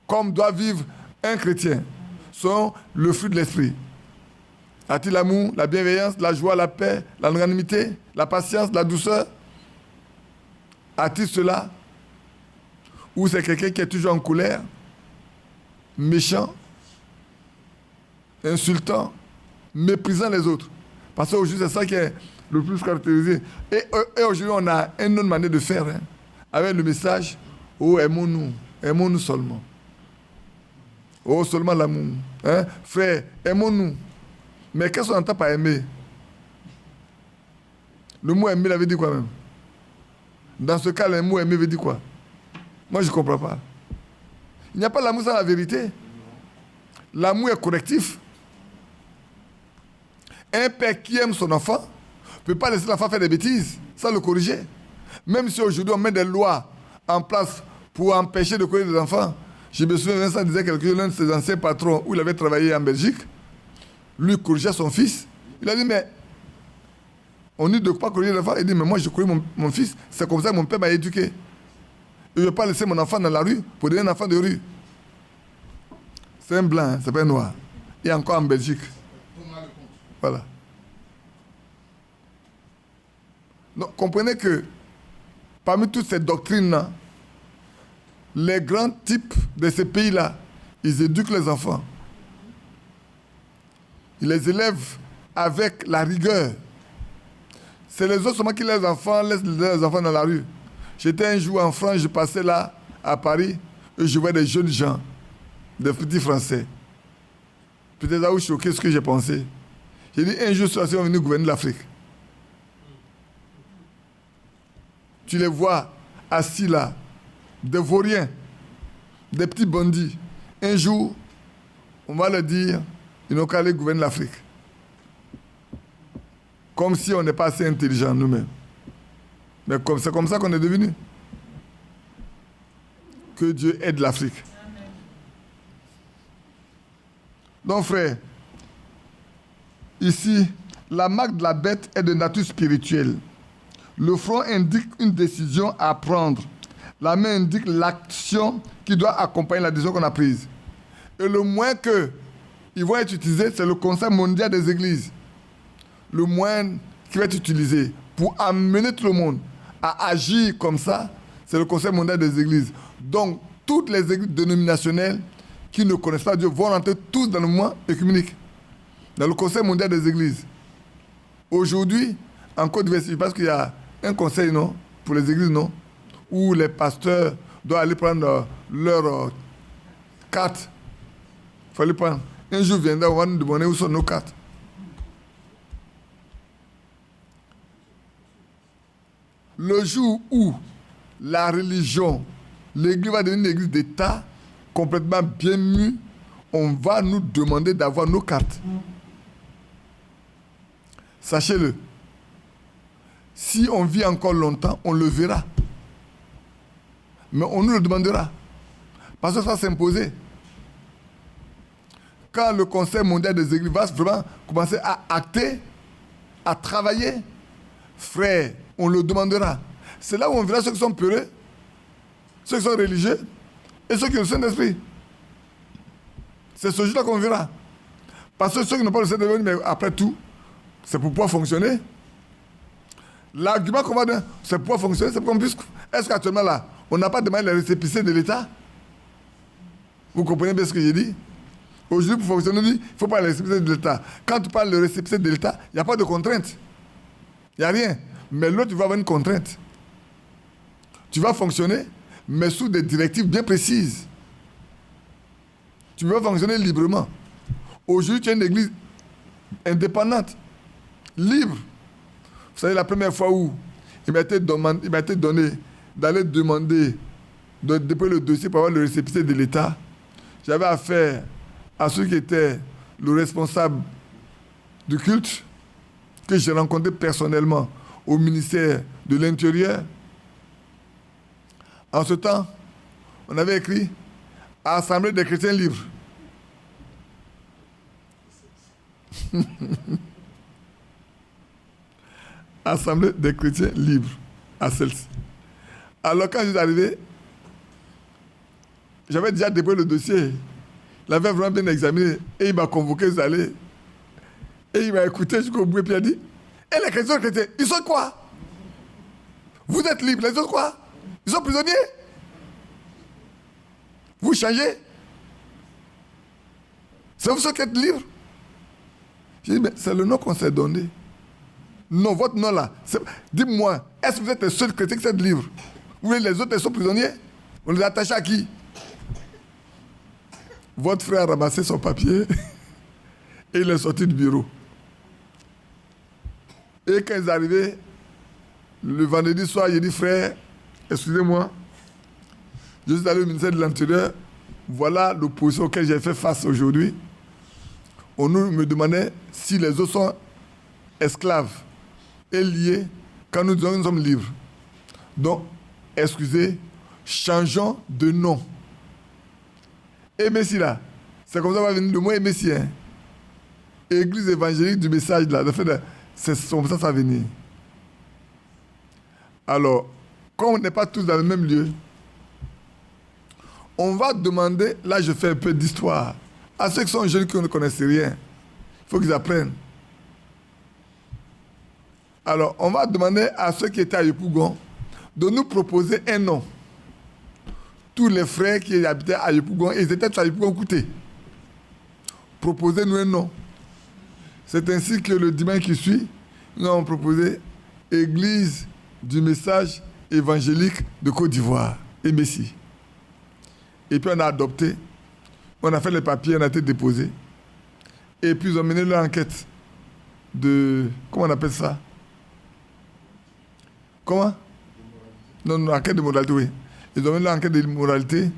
comme doit vivre un chrétien, selon le fruit de l'esprit? A-t-il l'amour, la bienveillance, la joie, la paix, la longanimité, la patience, la douceur? A-t-il cela? Ou c'est quelqu'un qui est toujours en colère, méchant, insultant, méprisant les autres? Parce qu'aujourd'hui, c'est ça qui est le plus caractérisé. Et aujourd'hui, on a une autre manière de faire, hein, avec le message, oh, aimons-nous seulement. Oh, seulement l'amour. Hein? Frère, aimons-nous. Mais qu'est-ce qu'on entend par aimer? Le mot aimer, il avait dit quoi même? Dans ce cas, le mot aimer veut dire quoi? Moi, je ne comprends pas. Il n'y a pas l'amour sans la vérité. L'amour est correctif. Un père qui aime son enfant ne peut pas laisser l'enfant faire des bêtises sans le corriger. Même si aujourd'hui on met des lois en place pour empêcher de corriger les enfants. Je me souviens, Vincent disait quelque chose, l'un de ses anciens patrons où il avait travaillé en Belgique, lui corrigeait son fils. Il a dit, mais on dit de ne pas corriger l'enfant. Il dit, mais moi je corrige mon fils, c'est comme ça que mon père m'a éduqué. Et je ne vais pas laisser mon enfant dans la rue pour devenir un enfant de rue. C'est un blanc, hein, c'est pas un noir. Et encore en Belgique. Voilà. Donc, comprenez que parmi toutes ces doctrines-là, les grands types de ces pays-là, ils éduquent les enfants. Ils les élèvent avec la rigueur. C'est les autres seulement qui laissent les enfants dans la rue. J'étais un jour en France, je passais là, à Paris, et je voyais des jeunes gens, des petits Français. Peut-être là où choqué ce que j'ai pensé. J'ai dit, un jour, ceux-ci vont venir gouverner l'Afrique. Tu les vois assis là, des vauriens, des petits bandits. Un jour, on va leur dire, ils n'ont qu'à aller gouverner l'Afrique. Comme si on n'est pas assez intelligents nous-mêmes. Mais c'est comme ça qu'on est devenu. Que Dieu aide l'Afrique. Donc frère, ici, la marque de la bête est de nature spirituelle. Le front indique une décision à prendre. La main indique l'action qui doit accompagner la décision qu'on a prise. Et le moyen qu'ils vont être utilisés, c'est le Conseil mondial des églises. Le moyen qui va être utilisé pour amener tout le monde à agir comme ça, c'est le Conseil mondial des églises. Donc, toutes les églises dénominationnelles qui ne connaissent pas Dieu vont rentrer tous dans le mouvement œcuménique, dans le Conseil mondial des églises. Aujourd'hui, en Côte d'Ivoire, je pense qu'il y a un conseil, non, pour les églises, non, où les pasteurs doivent aller prendre leur carte. Il faut aller prendre. Un jour viendra, on va nous demander où sont nos cartes. Le jour où la religion, l'église va devenir une église d'État, complètement bien mue, on va nous demander d'avoir nos cartes. Sachez-le. Si on vit encore longtemps, on le verra. Mais on nous le demandera. Parce que ça va s'imposer. Quand le Conseil mondial des églises va vraiment commencer à acter, à travailler, frère, on le demandera. C'est là où on verra ceux qui sont peureux, ceux qui sont religieux et ceux qui ont le Saint-Esprit. C'est ce jour-là qu'on verra. Parce que ceux qui n'ont pas le Saint-Esprit, mais après tout, c'est pour pouvoir fonctionner. L'argument qu'on va donner, c'est pour pouvoir fonctionner, c'est pour qu'on puisse... Est-ce qu'actuellement là, on n'a pas demandé les récépissés de l'État? Vous comprenez bien ce que j'ai dit? Aujourd'hui, pour fonctionner, il ne faut pas les récépissés de l'État. Quand tu parles de récépissés de l'État, il n'y a pas de contrainte. Il n'y a rien. Mais l'autre, tu vas avoir une contrainte. Tu vas fonctionner, mais sous des directives bien précises. Tu vas fonctionner librement. Aujourd'hui, tu es une église indépendante, libre. Vous savez, la première fois où il m'a été donné d'aller demander de déposer le dossier pour avoir le récépissé de l'État, j'avais affaire à celui qui était le responsable du culte, que j'ai rencontré personnellement au ministère de l'Intérieur. En ce temps, on avait écrit « Assemblée des chrétiens libres ». Assemblée des chrétiens libres, à celle-ci. Alors quand je suis arrivé, J'avais déjà déposé le dossier. Il avait vraiment bien examiné. Et il m'a convoqué, vous allez. Et il m'a écouté jusqu'au bout. Et puis il a dit, et les chrétiens, ils sont quoi? Vous êtes libres, les autres quoi? Ils sont prisonniers. Vous changez. C'est vous ceux qui êtes libres. J'ai dit, mais c'est le nom qu'on s'est donné. Non, votre nom là. Dites-moi, est-ce que vous êtes les seuls chrétiens qui êtes libres? Ou les autres, ils sont prisonniers? On les attache à qui? Votre frère a ramassé son papier et il est sorti du bureau. Et quand ils sont arrivés, le vendredi soir, il dit, frère, excusez-moi, je suis allé au ministère de l'Intérieur, voilà l'opposition auquel j'ai fait face aujourd'hui. On me demandait si les autres sont esclaves et liés quand nous disons que nous sommes libres. Donc, excusez, changeons de nom. Et Messie là, c'est comme ça va venir le mot Messie. Hein? Église évangélique du message là, c'est comme ça va venir. Alors, comme on n'est pas tous dans le même lieu, on va demander, là je fais un peu d'histoire, à ceux qui sont jeunes qui ne connaissent rien. Il faut qu'ils apprennent. Alors, on va demander à ceux qui étaient à Yopougon de nous proposer un nom. Tous les frères qui habitaient à Yopougon, ils étaient à Yopougon Kouté. Proposez-nous un nom. C'est ainsi que le dimanche qui suit, nous avons proposé Église du message évangélique de Côte d'Ivoire et Messie. Et puis on a adopté, on a fait les papiers, on a été déposés. Et puis ils ont mené leur enquête de... Comment on appelle ça? Comment? Non, enquête de moralité, oui. Ils ont mené leur enquête de moralité. Vous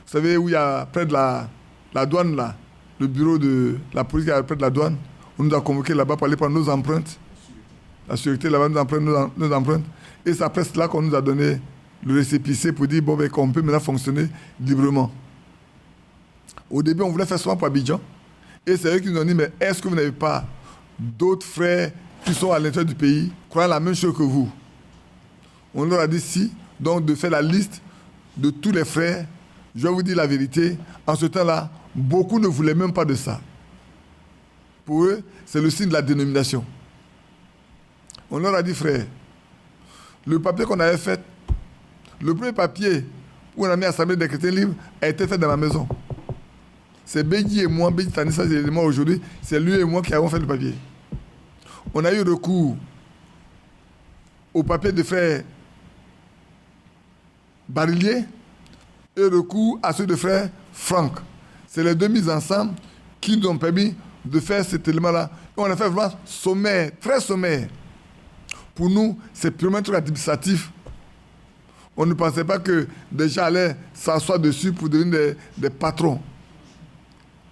savez où il y a près de la douane là, le bureau de la police qui est près de la douane. On nous a convoqués là-bas pour aller prendre nos empreintes. La sûreté là-bas nous a pris nos empreintes. Et c'est après cela qu'on nous a donné le récépissé pour dire bon, ben, qu'on peut maintenant fonctionner librement. Au début, on voulait faire souvent pour Abidjan. Et c'est eux qui nous ont dit, mais est-ce que vous n'avez pas d'autres frères qui sont à l'intérieur du pays, croyant la même chose que vous? On leur a dit si, donc de faire la liste de tous les frères. Je vais vous dire la vérité, en ce temps-là, beaucoup ne voulaient même pas de ça. Pour eux, c'est le signe de la dénomination. On leur a dit, frère, le papier qu'on avait fait, le premier papier où on a mis l'Assemblée des chrétiens libres a été fait dans ma maison. C'est Bédi et moi, Bédi Tanissa, c'est moi aujourd'hui, c'est lui et moi qui avons fait le papier. On a eu recours au papier de frère Barillier et recours à ceux de frère Franck. C'est les deux mises ensemble qui nous ont permis de faire cet élément-là. Et on a fait vraiment sommaire, très sommaire. Pour nous, c'est purement un truc administratif. On ne pensait pas que des gens allaient s'asseoir dessus pour devenir des patrons.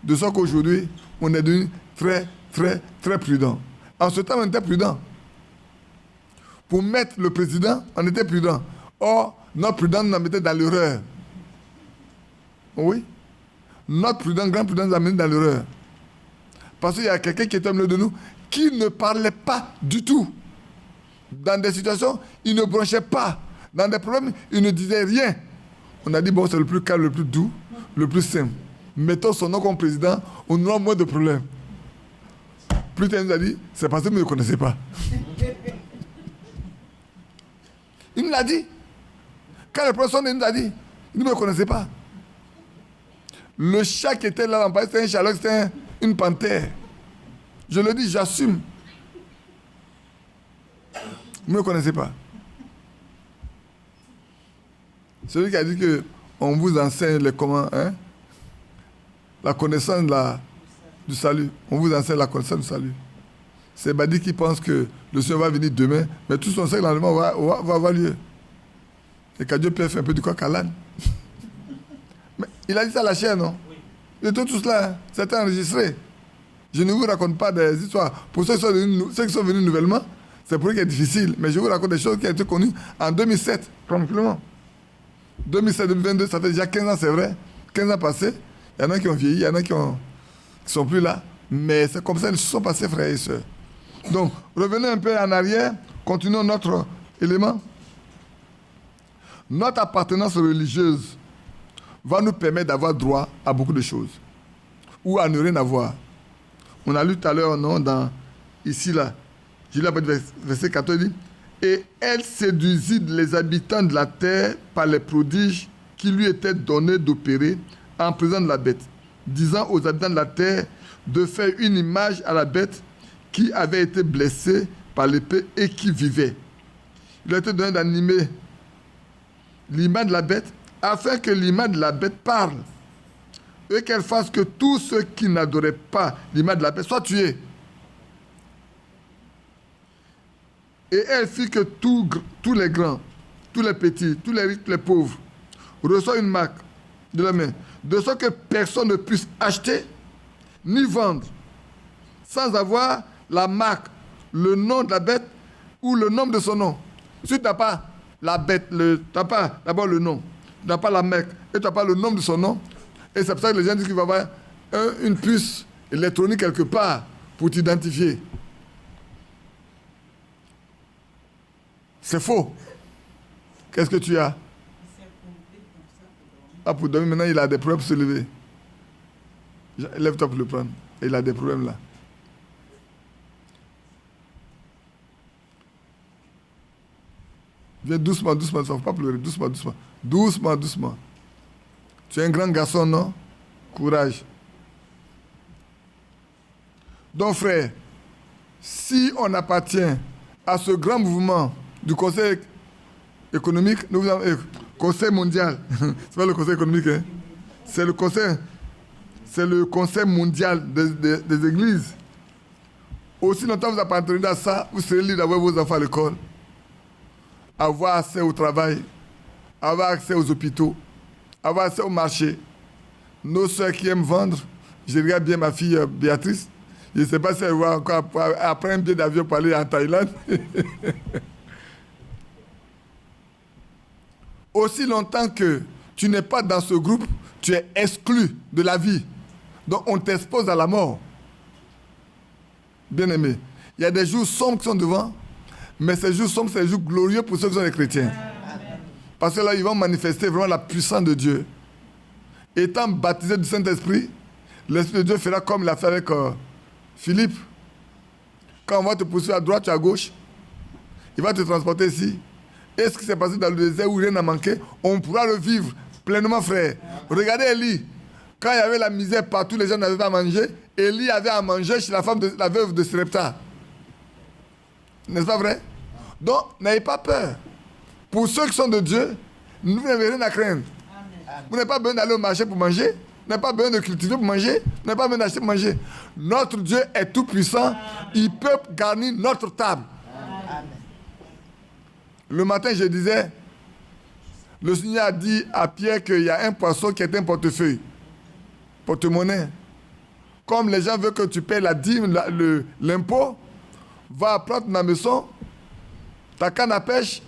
De sorte qu'aujourd'hui, on est devenu très, très, très prudent. En ce temps, on était prudent. Pour mettre le président, on était prudent. Or, notre prudence nous a mis dans l'erreur. Oui. Notre prudence, grande prudence nous a mis dans l'erreur. Parce qu'il y a quelqu'un qui était au milieu de nous qui ne parlait pas du tout. Dans des situations, il ne bronchait pas. Dans des problèmes, il ne disait rien. On a dit, bon, c'est le plus calme, le plus doux, le plus simple. Mettons son nom comme président, on aura moins de problèmes. Plus tard, il nous a dit, c'est parce que vous ne le connaissez pas. Il nous l'a dit. Quand le professeur nous a dit, il ne me connaissait pas. Le chat qui était là en bas, c'était un chat, c'était une panthère. Je le dis, j'assume. Vous ne me connaissez pas. Celui qui a dit qu'on vous enseigne les comment, hein? La connaissance du salut. On vous enseigne la connaissance du salut. C'est Badi qui pense que le Seigneur va venir demain, mais tout son siècle l'enlèvement va avoir lieu. Et que Dieu peut faire un peu du coq à l'âne. Mais il a dit ça à la chair, non? Oui. Et tout cela, hein, c'était enregistré. Je ne vous raconte pas des histoires. Pour ceux qui sont venus nouvellement, c'est pour eux qui est difficile. Mais je vous raconte des choses qui ont été connues en 2007, tranquillement. 2007-2022, ça fait déjà 15 ans, c'est vrai. 15 ans passés. Il y en a qui ont vieilli, il y en a qui sont plus là. Mais c'est comme ça qu'ils se sont passés, frères et sœurs. Donc, revenons un peu en arrière. Continuons notre élément. Notre appartenance religieuse va nous permettre d'avoir droit à beaucoup de choses. Ou à ne rien avoir. On a lu tout à l'heure, non, ici, là, j'ai lu verset 14, il dit, et elle séduisit les habitants de la terre par les prodiges qui lui étaient donnés d'opérer en présence de la bête, disant aux habitants de la terre de faire une image à la bête qui avait été blessée par l'épée et qui vivait. Il a été donné d'animer l'image de la bête afin que l'image de la bête parle et qu'elle fasse que tous ceux qui n'adoraient pas l'image de la bête soient tués. Et elle fit que tous les grands, tous les petits, tous les riches, tous les pauvres reçoivent une marque de la main, de sorte que personne ne puisse acheter ni vendre sans avoir la marque, le nom de la bête ou le nom de son nom. Si tu n'as pas la bête, tu n'as pas d'abord le nom, tu n'as pas la marque et tu n'as pas le nom de son nom, et c'est pour ça que les gens disent qu'il va y avoir une puce électronique quelque part pour t'identifier. C'est faux. Qu'est-ce que tu as? Ah, pour dormir, maintenant il a des problèmes pour se lever. Lève-toi pour le prendre. Et il a des problèmes là. Viens doucement, doucement, il ne faut pas pleurer. Doucement, doucement. Doucement, doucement. Tu es un grand garçon, non? Courage. Donc, frère, si on appartient à ce grand mouvement du Conseil économique, nous avons Conseil mondial. C'est pas le Conseil économique, hein? C'est le Conseil mondial des églises. Aussi longtemps que vous appartenez à ça, vous serez libre d'avoir vos enfants à l'école, avoir accès au travail, avoir accès aux hôpitaux, avoir accès au marché. Nos soeurs qui aiment vendre, je regarde bien ma fille Béatrice, je ne sais pas si elle va encore après un billet d'avion pour aller en Thaïlande. Aussi longtemps que tu n'es pas dans ce groupe, tu es exclu de la vie. Donc on t'expose à la mort. Bien aimé, il y a des jours sombres qui sont devant, mais ces jours sombres, c'est des jours glorieux pour ceux qui sont des chrétiens. Parce que là, ils vont manifester vraiment la puissance de Dieu. Étant baptisé du Saint-Esprit, l'Esprit de Dieu fera comme il a fait avec Philippe. Quand on va te poursuivre à droite ou à gauche, il va te transporter ici. Et ce qui s'est passé dans le désert où rien n'a manqué, on pourra le vivre pleinement, frère. Regardez Élie. Quand il y avait la misère partout, les gens n'avaient pas à manger. Élie avait à manger chez la veuve de Srepta. N'est-ce pas vrai? Donc, n'ayez pas peur. Pour ceux qui sont de Dieu, vous n'avez rien à craindre. Amen. Vous n'avez pas besoin d'aller au marché pour manger. Vous n'avez pas besoin de cultiver pour manger. Vous n'avez pas besoin d'acheter pour manger. Notre Dieu est tout puissant. Il peut garnir notre table. Amen. Le matin, je disais, le Seigneur a dit à Pierre qu'il y a un poisson qui est un portefeuille. Porte-monnaie. Comme les gens veulent que tu payes la dîme, l'impôt, va prendre ma maison, ta canne à pêche,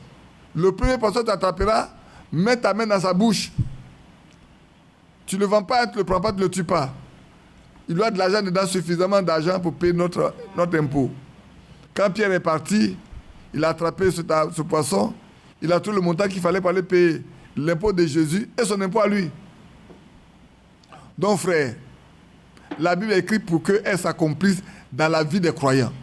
le premier poisson t'attrapera, mets ta main dans sa bouche. Tu ne le vends pas, tu ne le prends pas, tu ne le tues pas. Il doit de l'argent dedans, suffisamment d'argent pour payer notre impôt. Quand Pierre est parti, il a attrapé ce poisson, il a trouvé le montant qu'il fallait pour aller payer l'impôt de Jésus et son impôt à lui. Donc frère, la Bible est écrite pour qu'elle s'accomplisse dans la vie des croyants.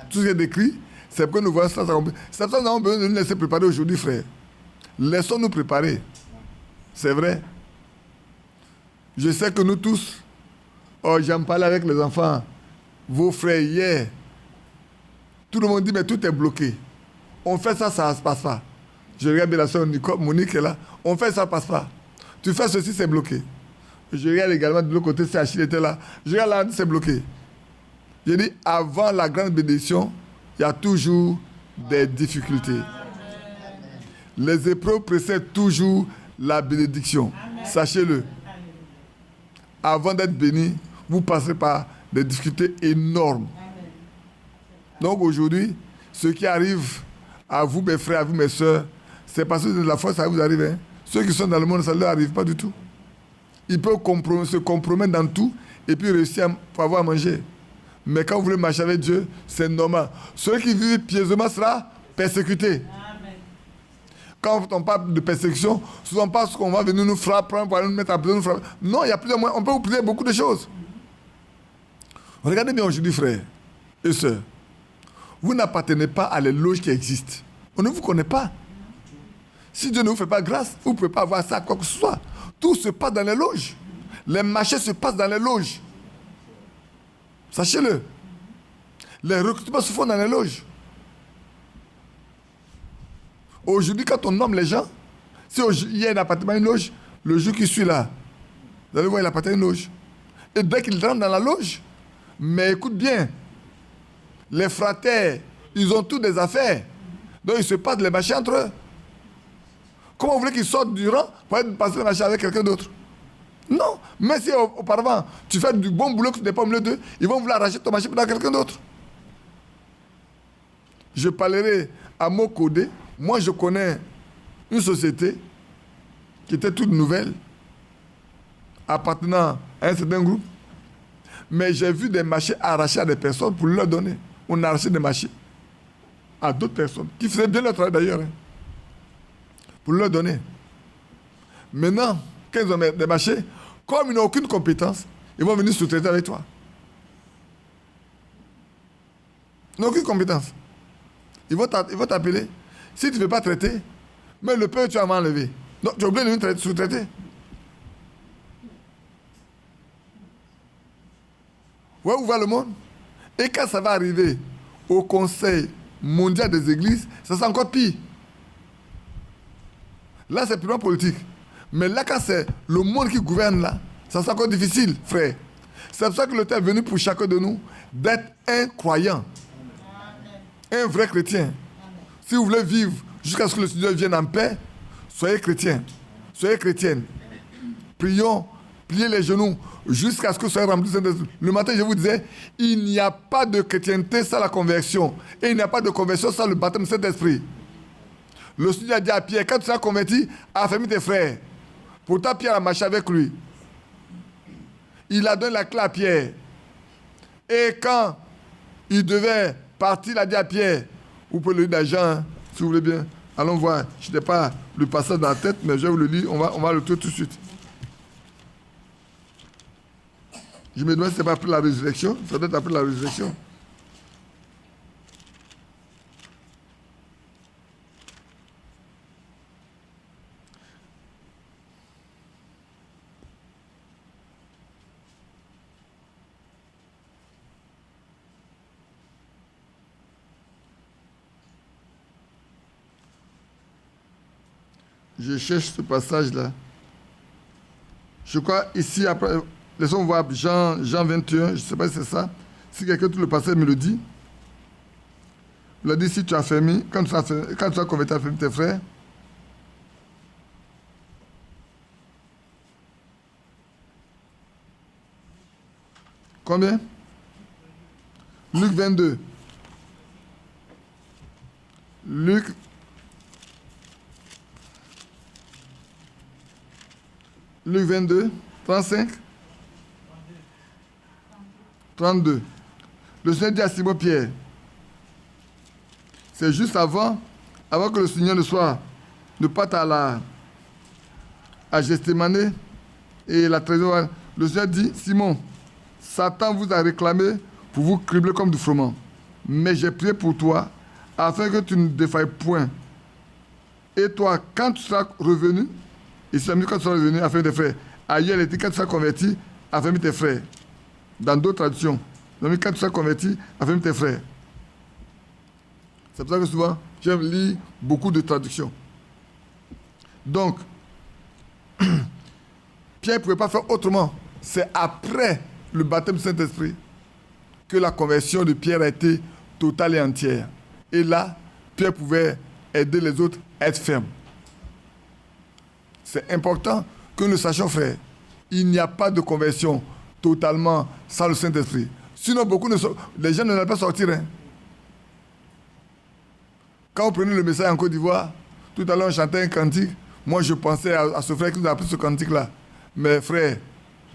Tout ce qui est décrit, c'est pour que nous voyons ça s'accomplir. C'est pour ça que nous avons besoin de nous laisser préparer aujourd'hui, frère. Laissons-nous préparer. C'est vrai. Je sais que nous tous, j'en parlais avec les enfants, vos frères hier. Tout le monde dit, mais tout est bloqué. On fait ça, ça ne se passe pas. Je regarde bien la soeur Monique est là. On fait ça, ça ne passe pas. Tu fais ceci, c'est bloqué. Je regarde également de l'autre côté, si Achille était là. Je regarde là, c'est bloqué. Je dis, avant la grande bénédiction, il y a toujours des difficultés. Les épreuves précèdent toujours la bénédiction. Sachez-le. Avant d'être béni, vous passerez par des difficultés énormes. Donc aujourd'hui, ce qui arrive à vous, mes frères, à vous, mes soeurs, c'est parce que de la foi, ça vous arrive. Hein? Ceux qui sont dans le monde, ça ne leur arrive pas du tout. Ils peuvent se compromettre dans tout et puis réussir à avoir à manger. Mais quand vous voulez marcher avec Dieu, c'est normal. Celui qui vit pieusement sera persécuté. Amen. Quand on parle de persécution, souvent parce qu'on va venir nous frapper, on va nous mettre à prison, nous frapper. Non, il y a plusieurs moyens. On peut vous prier beaucoup de choses. Regardez bien aujourd'hui, frères et sœurs. Vous n'appartenez pas à les loges qui existent. On ne vous connaît pas. Si Dieu ne vous fait pas grâce, vous ne pouvez pas avoir ça à quoi que ce soit. Tout se passe dans les loges. Les marchés se passent dans les loges. Sachez-le. Les recrutements se font dans les loges. Aujourd'hui, quand on nomme les gens, si il y a un appartement, une loge, le jour qui suit là, vous allez voir, il appartient à une loge. Et dès qu'il rentre dans la loge, mais écoute bien, les fraternes, ils ont tous des affaires. Donc ils se passent les marchés entre eux. Comment vous voulez qu'ils sortent du rang pour aller passer le marché avec quelqu'un d'autre? Non. Mais si auparavant, tu fais du bon boulot que tu n'es pas au milieu d'eux, ils vont vouloir arracher ton marché pour quelqu'un d'autre. Je parlerai à mots codés. Moi, je connais une société qui était toute nouvelle, appartenant à un certain groupe. Mais j'ai vu des marchés arrachés à des personnes pour leur donner. On a arraché des marchés à d'autres personnes, qui faisaient bien leur travail d'ailleurs, hein, pour leur donner. Maintenant, quand ils ont des marchés, comme ils n'ont aucune compétence, ils vont venir sous-traiter avec toi. Ils n'ont aucune compétence. Ils vont t'appeler. Si tu ne veux pas traiter, mais le peu tu vas m'enlever. Donc tu es obligé de venir sous-traiter. Ouais, où va le monde? Et quand ça va arriver au Conseil mondial des églises, ça sera encore pire. Là, c'est purement politique. Mais là, quand c'est le monde qui gouverne là, ça sera encore difficile, frère. C'est pour ça que le temps est venu pour chacun de nous d'être un croyant. Un vrai chrétien. Si vous voulez vivre jusqu'à ce que le Seigneur vienne en paix, soyez chrétien. Soyez chrétienne. Prions, pliez les genoux jusqu'à ce que soyez remplis de Saint-Esprit. Le matin, je vous disais, il n'y a pas de chrétienté sans la conversion. Et il n'y a pas de conversion sans le baptême du Saint-Esprit. Le Seigneur a dit à Pierre, quand tu seras converti, affermis tes frères. Pourtant, Pierre a marché avec lui. Il a donné la clé à Pierre. Et quand il devait partir, il a dit à Pierre, vous pouvez le lire d'argent, hein, si vous voulez bien. Allons voir. Je n'ai pas le passage dans la tête, mais je vais vous le lire. On va le trouver tout de suite. Je me demande si ce n'est pas après la résurrection. Ça doit être après la résurrection. Je cherche ce passage-là. Je crois ici, après, laissons voir Jean 21, je ne sais pas si c'est ça. Si quelqu'un tout le passage me le dit. Il a dit, si tu as fermé, quand tu as converti, à fermer tes frères. Combien? Luc 22. Luc 22, 35, 32. Le Seigneur dit à Simon-Pierre, c'est juste avant que le Seigneur ne parte à Gethsémani et la trésor. Le Seigneur dit, Simon, Satan vous a réclamé pour vous cribler comme du froment. Mais j'ai prié pour toi, afin que tu ne défailles point. Et toi, quand tu seras revenu, il s'est mis quand tu seras revenu, afin de frères. Ailleurs, il était quand tu seras converti, affermis tes frères. Dans d'autres traditions, il a mis quand tu seras converti, affermis tes frères. C'est pour ça que souvent, j'aime lire beaucoup de traductions. Donc, Pierre ne pouvait pas faire autrement. C'est après le baptême du Saint-Esprit que la conversion de Pierre a été totale et entière. Et là, Pierre pouvait aider les autres à être fermes. C'est important que nous sachions, frère, il n'y a pas de conversion totalement sans le Saint-Esprit. Sinon, les gens ne allaient pas sortir. Hein. Quand vous prenez le message en Côte d'Ivoire, tout à l'heure on chantait un cantique. Moi, je pensais à ce frère qui nous a appris ce cantique-là. Mais frère,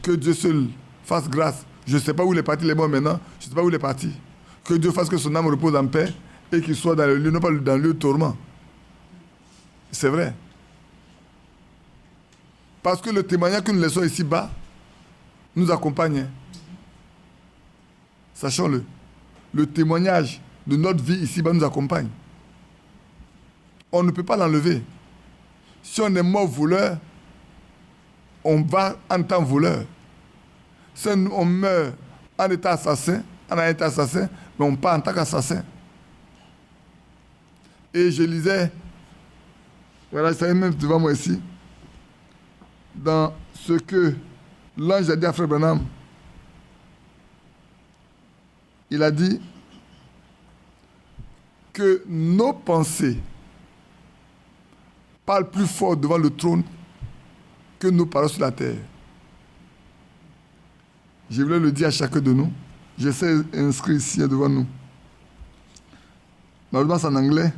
que Dieu seul fasse grâce. Je ne sais pas où il est parti, les morts maintenant. Je ne sais pas où il est parti. Que Dieu fasse que son âme repose en paix et qu'il soit dans le lieu, non pas dans le lieu de tourment. C'est vrai. Parce que le témoignage que nous laissons ici-bas nous accompagne. Sachons-le. Le témoignage de notre vie ici-bas nous accompagne. On ne peut pas l'enlever. Si on est mort voleur, on va en tant voleur. Si on meurt en état assassin, mais on part en tant qu'assassin. Et je lisais, voilà, je savais même devant moi ici, dans ce que l'ange a dit à Frère Branham. Il a dit que nos pensées parlent plus fort devant le trône que nos paroles sur la terre. Je voulais le dire à chacun de nous. J'essaie d'inscrire ici devant nous. Normalement, c'est en anglais.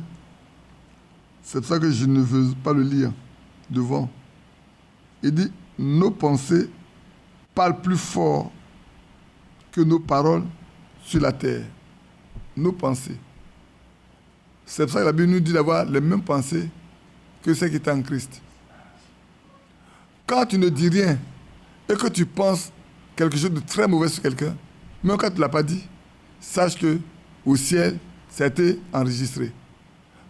C'est pour ça que je ne veux pas le lire devant. Il dit, nos pensées parlent plus fort que nos paroles sur la terre. Nos pensées. C'est pour ça que la Bible nous dit d'avoir les mêmes pensées que celles qui étaient en Christ. Quand tu ne dis rien et que tu penses quelque chose de très mauvais sur quelqu'un, même quand tu ne l'as pas dit, sache que au ciel, ça a été enregistré.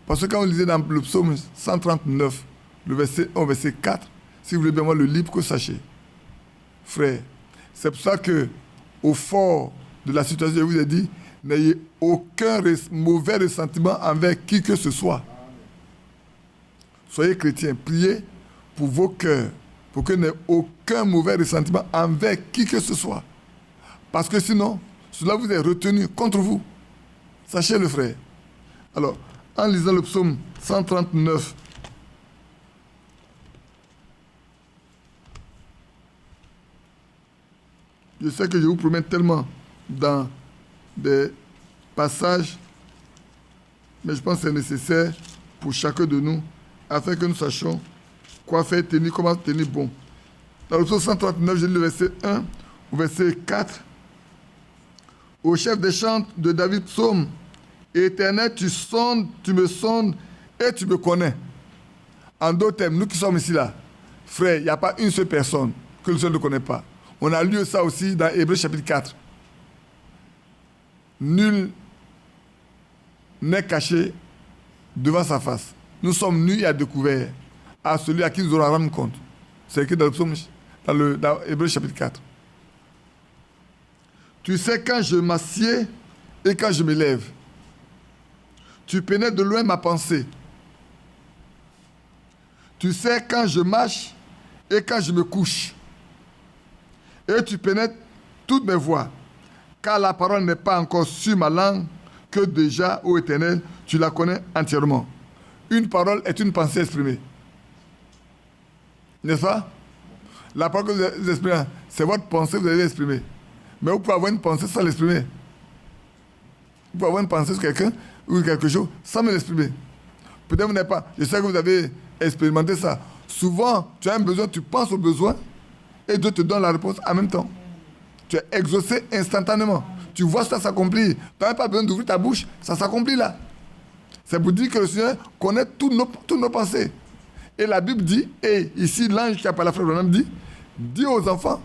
Parce que quand on lisait dans le psaume 139, le verset 1, verset 4, si vous voulez bien voir le livre, que vous sachiez. Frère, c'est pour ça que au fort de la situation, je vous ai dit, n'ayez aucun mauvais ressentiment envers qui que ce soit. Soyez chrétiens, priez pour vos cœurs, pour que n'ayez aucun mauvais ressentiment envers qui que ce soit. Parce que sinon, cela vous est retenu contre vous. Sachez-le, frère. Alors, en lisant le psaume 139, je sais que je vous promets tellement dans des passages, mais je pense que c'est nécessaire pour chacun de nous, afin que nous sachions quoi faire, tenir, comment tenir bon. Dans le psaume 139, j'ai lu le verset 1 au verset 4. Au chef des chants de David, psaume, Éternel, tu sondes, tu me sondes et tu me connais. En d'autres termes, nous qui sommes ici là, frère, il n'y a pas une seule personne que le Seigneur ne connaît pas. On a lu ça aussi dans Hébreux chapitre 4. Nul n'est caché devant sa face. Nous sommes nus et à découvert à celui à qui nous aurons à rendre compte. C'est écrit dans le psaume, dans Hébreux chapitre 4. Tu sais quand je m'assieds et quand je me lève. Tu pénètres de loin ma pensée. Tu sais quand je marche et quand je me couche. Et tu pénètres toutes mes voies. Car la parole n'est pas encore sur ma langue, que déjà, ô Éternel, tu la connais entièrement. Une parole est une pensée exprimée. N'est-ce pas? La parole que vous exprimez, c'est votre pensée que vous avez exprimée. Mais vous pouvez avoir une pensée sans l'exprimer. Vous pouvez avoir une pensée sur quelqu'un ou quelque chose sans me l'exprimer. Peut-être vous n'avez pas. Je sais que vous avez expérimenté ça. Souvent, tu as un besoin, tu penses au besoin et Dieu te donne la réponse en même temps. Tu es exaucé instantanément. Tu vois ça s'accomplir. Tu n'as même pas besoin d'ouvrir ta bouche. Ça s'accomplit là. C'est pour dire que le Seigneur connaît toutes nos pensées. Et la Bible dit, et ici l'ange qui a parlé à Frère Branham dit aux enfants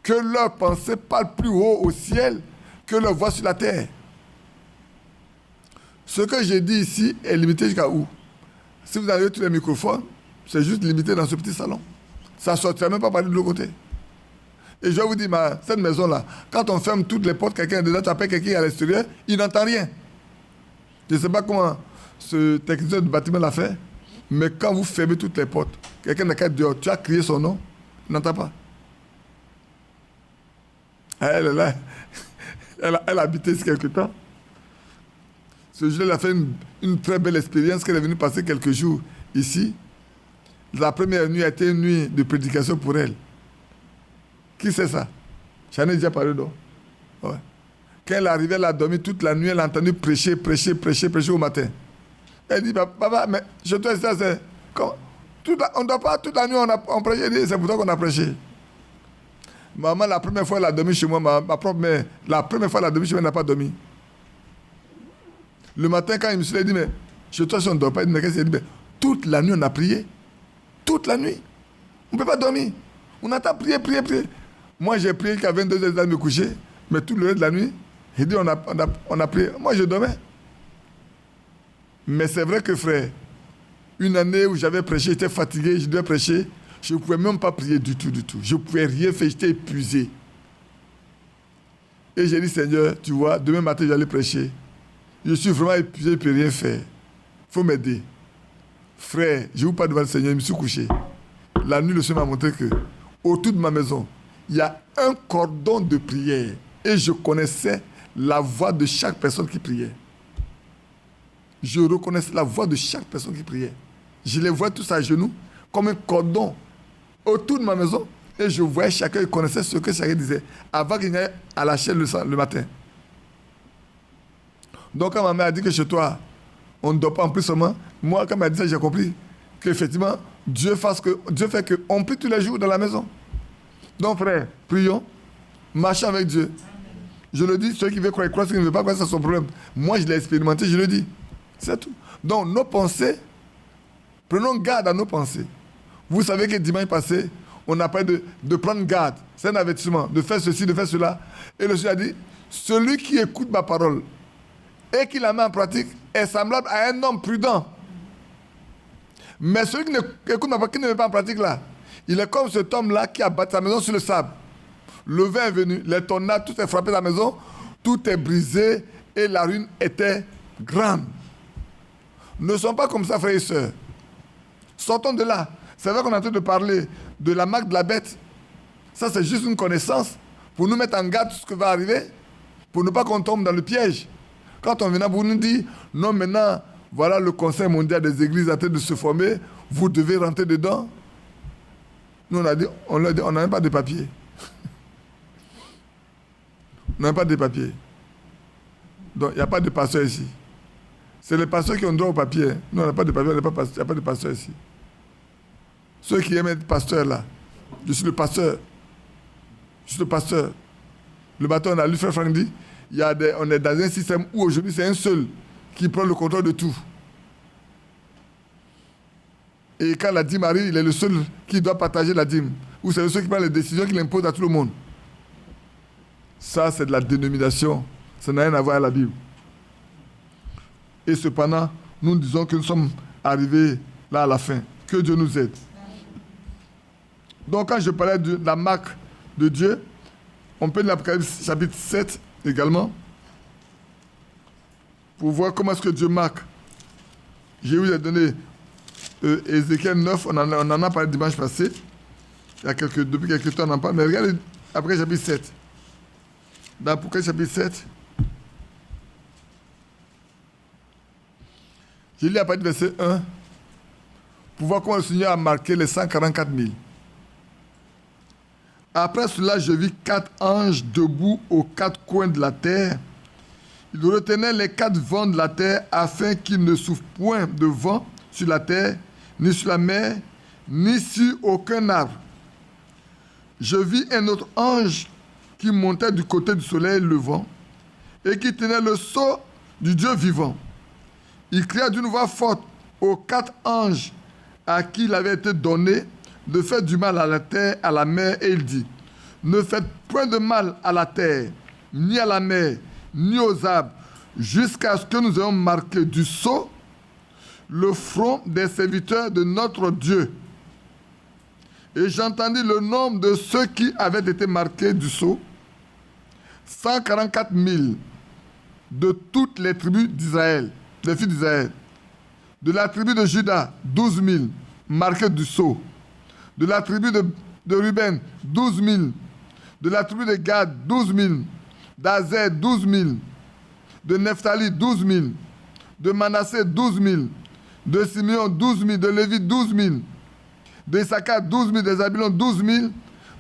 que leurs pensées parlent plus haut au ciel que leur voix sur la terre. Ce que j'ai dit ici est limité jusqu'à où? Si vous avez tous les microphones, c'est juste limité dans ce petit salon. Ça ne sortira même pas par de l'autre côté. Et je vais vous dire, cette maison-là, quand on ferme toutes les portes, quelqu'un est dedans, tu appelles quelqu'un à l'extérieur, il n'entend rien. Je ne sais pas comment ce technicien de bâtiment l'a fait, mais quand vous fermez toutes les portes, quelqu'un n'a qu'à être dehors, tu as crié son nom, il n'entend pas. Elle est là. Elle a habité ici quelque temps. Ce jour-là, elle a fait une très belle expérience qu'elle est venue passer quelques jours ici. La première nuit a été une nuit de prédication pour elle. Qui sait ça? J'en ai déjà parlé, non? Ouais. Quand elle est arrivée, elle a dormi toute la nuit, elle a entendu prêcher au matin. Elle dit, papa, mais je te dis ça, c'est... On ne dort pas toute la nuit, on prêche, c'est pour ça qu'on a prêché. Maman, la première fois, elle a dormi chez moi, ma propre mère, la première fois, elle a dormi chez moi, elle n'a pas dormi. Le matin, quand il me dit, mais chez toi, si on ne dort pas, il dit, mais qu'est-ce qu'il dit? toute la nuit, on a prié. Toute la nuit. On ne peut pas dormir. On entend prier. Moi, j'ai prié qu'à 22h de me coucher, mais tout le reste de la nuit, j'ai dit, on a prié. Moi, je dormais. Mais c'est vrai que, frère, une année où j'avais prêché, j'étais fatigué, je devais prêcher, je ne pouvais même pas prier du tout. Je ne pouvais rien faire, j'étais épuisé. Et j'ai dit, Seigneur, tu vois, demain matin, j'allais prêcher. Je suis vraiment épuisé, je ne peux rien faire. Il faut m'aider. Frère, je vous parle devant le Seigneur, je me suis couché. La nuit, le Seigneur m'a montré que, autour de ma maison, il y a un cordon de prière. Et je connaissais la voix de chaque personne qui priait. Je reconnaissais la voix de chaque personne qui priait. Je les voyais tous à genoux, comme un cordon, autour de ma maison. Et je voyais chacun, il connaissait ce que chacun disait, avant qu'il n'aille à la chaîne le matin. Donc, quand ma mère a dit que chez toi, on ne dort pas en plus seulement, moi, quand elle m'a dit ça, j'ai compris qu'effectivement, Dieu fait qu'on prie tous les jours dans la maison. Donc, frère, prions, marchons avec Dieu. Je le dis, ceux qui veulent croire, ceux qui ne veulent pas croire, c'est son problème. Moi, je l'ai expérimenté, je le dis. C'est tout. Donc, nos pensées, prenons garde à nos pensées. Vous savez que dimanche passé, on a parlé de prendre garde. C'est un avertissement, de faire ceci, de faire cela. Et le Seigneur a dit, celui qui écoute ma parole et qui la met en pratique est semblable à un homme prudent. Mais celui qui écoute ma parole, qui ne met pas en pratique là, il est comme cet homme-là qui a bâti sa maison sur le sable. Le vent est venu, les tornades, tout est frappé dans la maison, tout est brisé et la ruine était grande. Ne sommes pas comme ça, frères et sœurs. Sortons de là. C'est vrai qu'on est en train de parler de la marque de la bête. Ça, c'est juste une connaissance pour nous mettre en garde sur ce qui va arriver, pour ne pas qu'on tombe dans le piège. Quand on vient pour nous dire, non, maintenant, voilà le Conseil mondial des églises en train de se former, vous devez rentrer dedans. Nous, on n'a même pas de papier. On n'a pas de papier. Donc, il n'y a pas de pasteur ici. C'est les pasteurs qui ont droit au papier. Nous, on n'a pas de papier, il n'y a pas de pasteur ici. Ceux qui aiment être pasteur là, je suis le pasteur. Je suis le pasteur. Le matin, on a lu Frère Franck dit, on est dans un système où aujourd'hui, c'est un seul qui prend le contrôle de tout. Et quand la dîme arrive, il est le seul qui doit partager la dîme. Ou c'est le seul qui prend les décisions qu'il impose à tout le monde. Ça, c'est de la dénomination. Ça n'a rien à voir avec la Bible. Et cependant, nous disons que nous sommes arrivés là à la fin. Que Dieu nous aide. Donc, quand je parlais de la marque de Dieu, on peut lire l'Apocalypse chapitre 7 également, pour voir comment est-ce que Dieu marque. Je vous ai donné Ézéchiel 9, on en a parlé dimanche passé. Depuis quelques temps, on en parle. Mais regardez Apocalypse chapitre 7. Dans Apocalypse chapitre 7, je lis à partir du verset 1, pour voir comment le Seigneur a marqué les 144 000. Après cela, je vis 4 anges debout aux 4 coins de la terre. Ils retenaient les 4 vents de la terre afin qu'il ne souffle point de vent sur la terre, ni sur la mer, ni sur aucun arbre. Je vis un autre ange qui montait du côté du soleil levant et qui tenait le sceau du Dieu vivant. Il cria d'une voix forte aux 4 anges à qui il avait été donné de faire du mal à la terre, à la mer, et il dit, ne faites point de mal à la terre, ni à la mer, ni aux arbres, jusqu'à ce que nous ayons marqué du sceau le front des serviteurs de notre Dieu. Et j'entendis le nombre de ceux qui avaient été marqués du sceau, 144 000 de toutes les tribus d'Israël, des fils d'Israël. De la tribu de Juda, 12 000 marqués du sceau. De la tribu de Ruben, 12 000. De la tribu de Gad, 12 000. d'Azer, 12 000. De Nephtali, 12 000. De Manassé, 12 000. De Simeon, 12 000. De Lévi, 12 000. De Issachar, 12 000. De Zabulon, 12 000.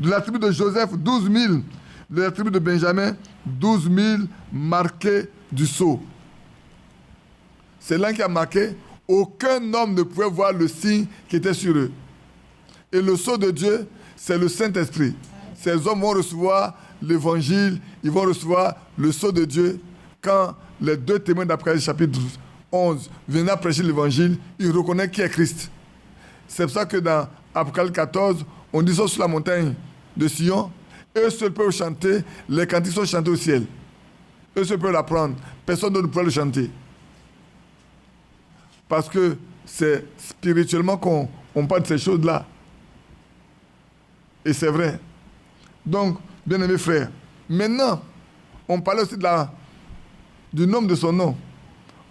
De la tribu de Joseph, 12 000. De la tribu de Benjamin, 12 000 marqués du sceau. C'est là qui a marqué, aucun homme ne pouvait voir le signe qui était sur eux. Et le sceau de Dieu, c'est le Saint-Esprit. Ces hommes vont recevoir l'évangile, ils vont recevoir le sceau de Dieu quand les 2 témoins d'Apocalypse chapitre 11 venait à prêcher l'évangile, il reconnaît qui est Christ. C'est pour ça que dans Apocalypse 14, on dit ça sur la montagne de Sion, eux seuls peuvent chanter, les cantiques sont chantés au ciel. Eux seuls peuvent l'apprendre, personne d'autre ne peut le chanter. Parce que c'est spirituellement qu'on parle de ces choses-là. Et c'est vrai. Donc, bien-aimés frères, maintenant, on parle aussi du nom de son nom.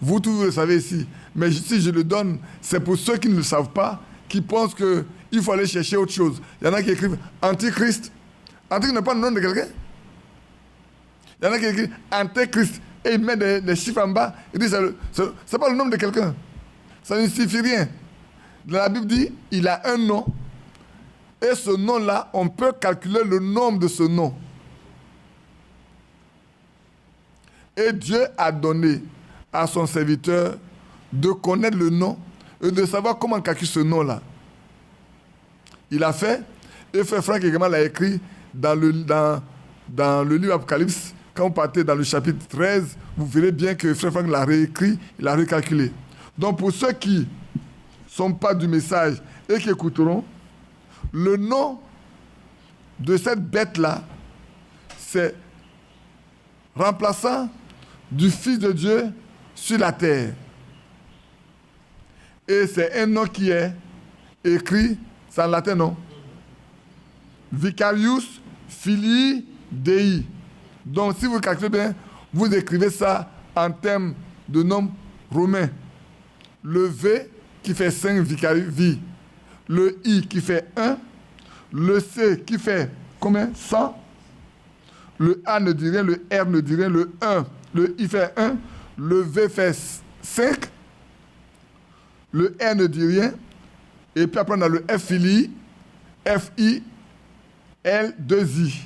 Vous tous, vous le savez ici. Mais si je le donne, c'est pour ceux qui ne le savent pas, qui pensent qu'il faut aller chercher autre chose. Il y en a qui écrivent Antichrist. Antichrist n'est pas le nom de quelqu'un. Il y en a qui écrivent Antéchrist. Et ils mettent des chiffres en bas. Ils disent c'est pas le nom de quelqu'un. Ça ne signifie rien. La Bible dit il a un nom. Et ce nom-là, on peut calculer le nombre de ce nom. Et Dieu a donné à son serviteur de connaître le nom et de savoir comment calculer ce nom-là. Il a fait, et Frère Franck également l'a écrit dans le livre Apocalypse. Quand vous partez dans le chapitre 13, vous verrez bien que Frère Franck l'a réécrit, il a recalculé. Donc pour ceux qui ne sont pas du message et qui écouteront, le nom de cette bête-là, c'est remplaçant du Fils de Dieu sur la terre. Et c'est un nom qui est écrit, c'est en latin, non? Vicarius Filii Dei. Donc, si vous calculez bien, vous écrivez ça en termes de nom romain. Le V qui fait 5 vicarius, vie. Le I qui fait 1. Le C qui fait combien? 100. Le A ne dit rien, le R ne dit rien, le 1. Le I fait 1. Le V fait 5. Le R ne dit rien. Et puis après, on a le F Filii, F-I, L, 2-I.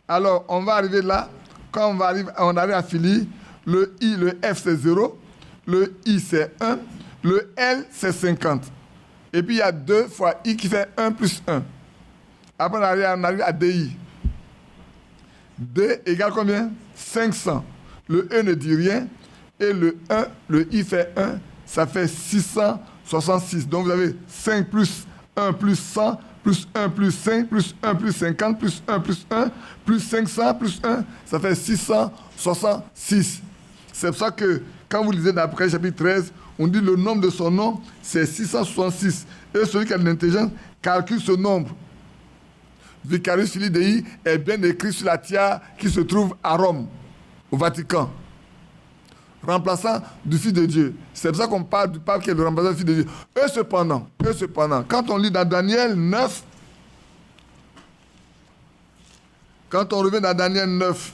Alors, on va arriver là. Quand on arrive à Filii, le I, le F, c'est 0. Le I, c'est 1. Le L, c'est 50. Et puis, il y a 2 fois I qui fait 1 plus 1. Après, on arrive à DI. D égale combien? 500. Le E ne dit rien. Et le 1, le I fait 1, ça fait 666. Donc, vous avez 5 plus 1 plus 100, plus 1 plus 5, plus 1 plus 50, plus 1 plus 1, plus 500, plus 1, ça fait 666. C'est pour ça que, quand vous lisez dans Apocalypse chapitre 13, on dit le nombre de son nom, c'est 666. Et celui qui a de l'intelligence calcule ce nombre. Vicarius Filii Dei est bien écrit sur la tiare qui se trouve à Rome, au Vatican. Remplaçant du Fils de Dieu. C'est pour ça qu'on parle du pape qui est le remplaçant du Fils de Dieu. Et cependant, quand on lit dans Daniel 9, quand on revient dans Daniel 9,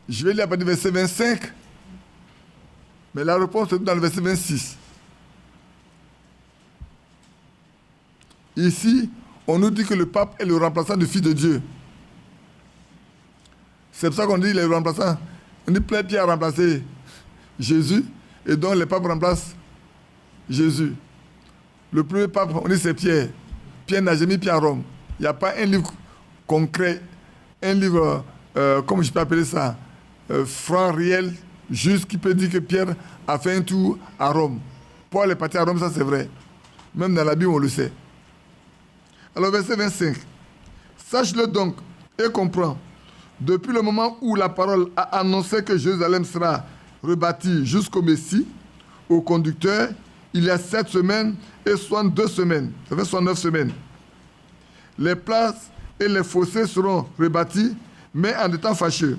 je vais lire à partir du verset 25, mais la réponse est dans le verset 26. Ici, on nous dit que le pape est le remplaçant du Fils de Dieu. C'est pour ça qu'on dit qu'il est le remplaçant. On dit Pierre a remplacé Jésus, et donc le pape remplace Jésus. Le premier pape, on dit c'est Pierre. Pierre n'a jamais mis pied à Rome. Il n'y a pas un livre concret, un livre, comment je peux appeler ça, franc, réel, juste qui peut dire que Pierre a fait un tour à Rome. Paul est parti à Rome, ça c'est vrai. Même dans la Bible, on le sait. Alors, verset 25. Sache-le donc et comprends. Depuis le moment où la parole a annoncé que Jérusalem sera rebâtie jusqu'au Messie, au conducteur, il y a 7 semaines et 62 semaines. Ça fait 69 semaines. Les places et les fossés seront rebâtis, mais en étant fâcheux.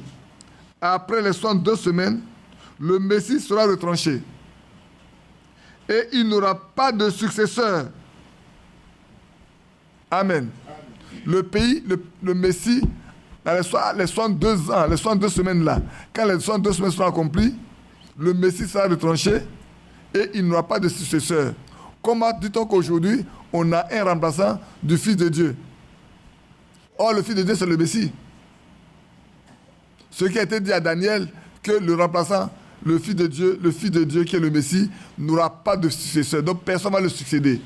Après les 62 semaines, le Messie sera retranché. Et il n'aura pas de successeur. Amen. Le pays, le Messie, dans les 62 ans, les 62 semaines-là, quand les 62 semaines seront accomplies, le Messie sera retranché et il n'aura pas de successeur. Comment dit-on qu'aujourd'hui, on a un remplaçant du Fils de Dieu? Or, le Fils de Dieu, c'est le Messie. Ce qui a été dit à Daniel, que le remplaçant, le Fils de Dieu qui est le Messie, n'aura pas de successeur. Donc, personne ne va le succéder.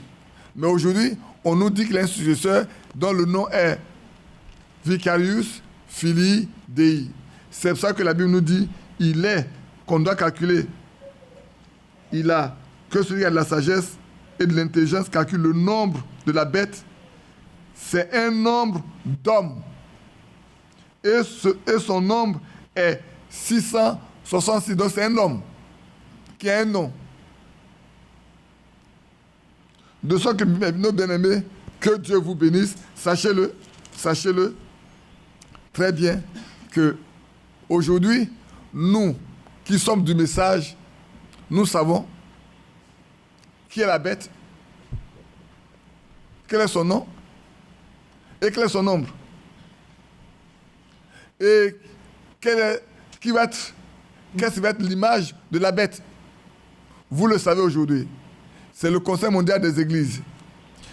Mais aujourd'hui, on nous dit qu'il y a un successeur dont le nom est Vicarius Filii Dei. C'est pour ça que la Bible nous dit il est qu'on doit calculer. Il a que celui qui a de la sagesse et de l'intelligence calcule le nombre de la bête. C'est un nombre d'hommes. Et son nombre est 666. Donc c'est un homme qui a un nom. De sorte que, nos bien-aimés, que Dieu vous bénisse. Sachez-le très bien que aujourd'hui, nous qui sommes du message, nous savons qui est la bête, quel est son nom et quel est son nombre. Et qu'est-ce qui va être l'image de la bête. Vous le savez aujourd'hui. C'est le Conseil mondial des églises.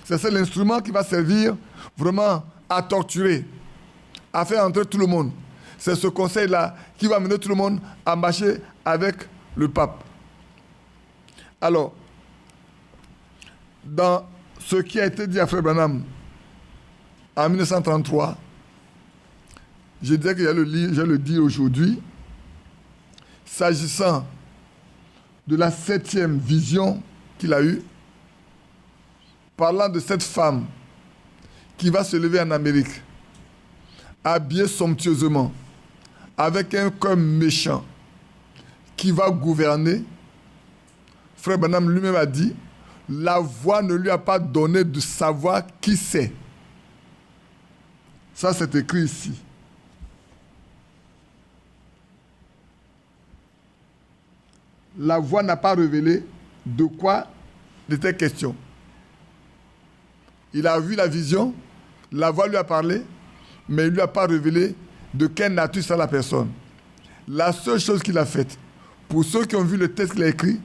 C'est l'instrument qui va servir vraiment à torturer, à faire entrer tout le monde. C'est ce conseil-là qui va mener tout le monde à marcher avec le pape. Alors, dans ce qui a été dit à Frère Branham en 1933, je disais que je le dis aujourd'hui, s'agissant de la 7e vision qu'il a eue, parlant de cette femme qui va se lever en Amérique, habillée somptueusement, avec un cœur méchant, qui va gouverner. Frère Branham lui-même a dit, la voix ne lui a pas donné de savoir qui c'est. Ça, c'est écrit ici. La voix n'a pas révélé de quoi il était question. Il a vu la vision, la voix lui a parlé, mais il ne lui a pas révélé de quelle nature c'est la personne. La seule chose qu'il a faite, pour ceux qui ont vu le texte qu'il a écrit,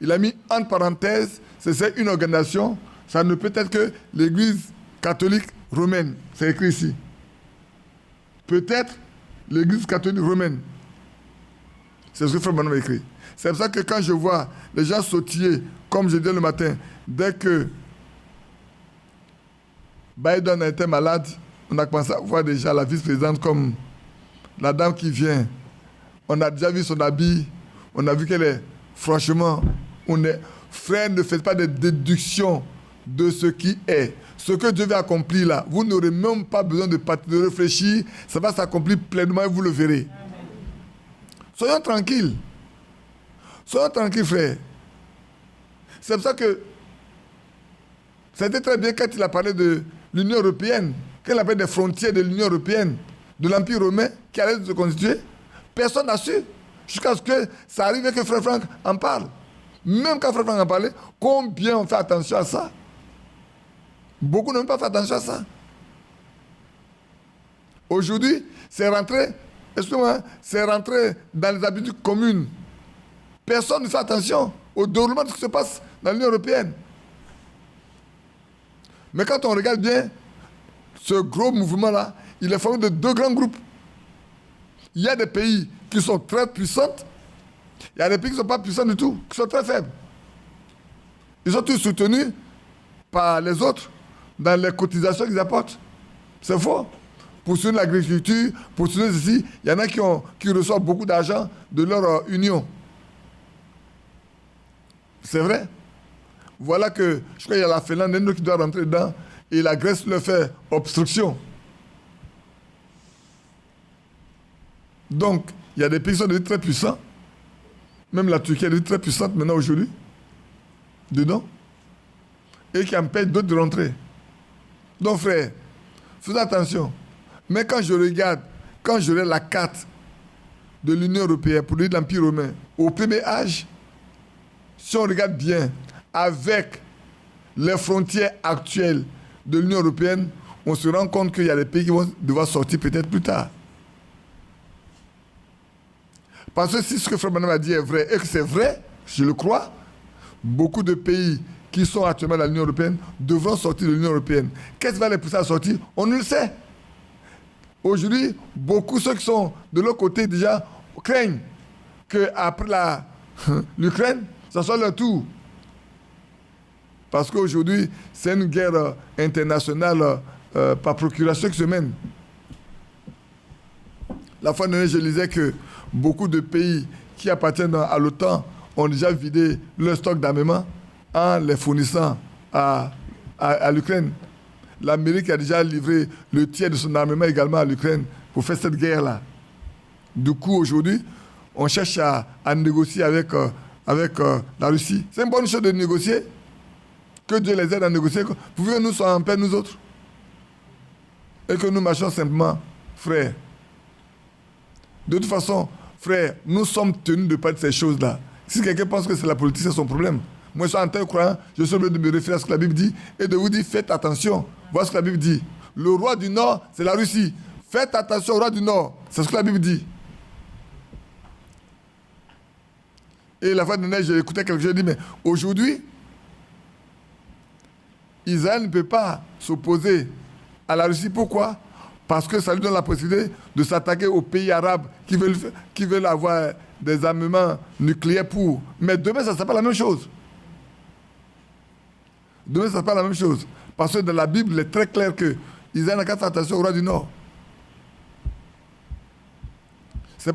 il a mis entre parenthèses, c'est une organisation, ça ne peut être que l'Église catholique romaine. C'est écrit ici. Peut-être l'Église catholique romaine. C'est ce que Frère Branham a écrit. C'est pour ça que quand je vois les gens sautiller, comme je disais le matin, dès que Biden a été malade, on a commencé à voir déjà la vice-présidente comme la dame qui vient. On a déjà vu son habit, on a vu qu'elle est, franchement, frère, ne faites pas de déduction de ce qui est. Ce que Dieu veut accomplir là, vous n'aurez même pas besoin de réfléchir, ça va s'accomplir pleinement et vous le verrez. Soyons tranquilles. Soyons tranquilles, frère. C'est pour ça que c'était très bien quand il a parlé de l'Union européenne, quand il a parlé des frontières de l'Union européenne, de l'Empire romain qui allait se constituer. Personne n'a su, jusqu'à ce que ça arrive et que Frère Franck en parle. Même quand Frère Franck en parlait, combien on fait attention à ça? Beaucoup n'ont pas fait attention à ça. Aujourd'hui, c'est rentré, excusez-moi, c'est rentré dans les habitudes communes. Personne ne fait attention au déroulement de ce qui se passe dans l'Union européenne. Mais quand on regarde bien, ce gros mouvement-là, il est formé de deux grands groupes. Il y a des pays qui sont très puissants, il y a des pays qui ne sont pas puissants du tout, qui sont très faibles. Ils sont tous soutenus par les autres dans les cotisations qu'ils apportent. C'est faux. Pour soutenir l'agriculture, pour soutenir ceci, il y en a qui reçoivent beaucoup d'argent de leur union. C'est vrai. Voilà que, je crois qu'il y a la Finlande qui doit rentrer dedans et la Grèce leur fait obstruction. Donc, il y a des pays qui sont devenus très puissants. Même la Turquie est devenue très puissante maintenant aujourd'hui. Dedans. Et qui empêche d'autres de rentrer. Donc, frère, faisons attention. Mais quand je regarde la carte de l'Union européenne pour l'île de l'Empire romain, au premier âge, si on regarde bien, avec les frontières actuelles de l'Union européenne, on se rend compte qu'il y a des pays qui vont devoir sortir peut-être plus tard. Parce que si ce que Frère Branham a dit est vrai, et que c'est vrai, je le crois, beaucoup de pays qui sont actuellement dans l'Union européenne devront sortir de l'Union européenne. Qu'est-ce qui va les pousser à sortir? On ne le sait. Aujourd'hui, beaucoup ceux qui sont de l'autre côté déjà craignent qu'après l'Ukraine, ça soit leur tour. Parce qu'aujourd'hui, c'est une guerre internationale par procuration qui se mène. La fois dernière, je lisais que beaucoup de pays qui appartiennent à l'OTAN ont déjà vidé leur stock d'armement en les fournissant à l'Ukraine. L'Amérique a déjà livré le tiers de son armement également à l'Ukraine pour faire cette guerre-là. Du coup, aujourd'hui, on cherche à négocier avec la Russie. C'est une bonne chose de négocier. Que Dieu les aide à négocier. Pouvez nous soyons en paix, nous autres. Et que nous marchons simplement, frères. De toute façon, frères, nous sommes tenus de parler de ces choses-là. Si quelqu'un pense que c'est la politique, c'est son problème. Moi, je suis en tant que croyant, je suis obligé de me référer à ce que la Bible dit et de vous dire, faites attention. Voilà ce que la Bible dit. Le roi du Nord, c'est la Russie. Faites attention au roi du Nord. C'est ce que la Bible dit. Et la fois dernière, j'ai écouté quelque chose, j'ai dit, mais aujourd'hui, Israël ne peut pas s'opposer à la Russie. Pourquoi? Parce que ça lui donne la possibilité de s'attaquer aux pays arabes qui veulent avoir des armements nucléaires pour. Mais demain, ça ne sera pas la même chose. Demain, ça ne sera pas la même chose. Parce que dans la Bible, il est très clair que Israël n'a qu'à faire attention au roi du Nord. Ce n'est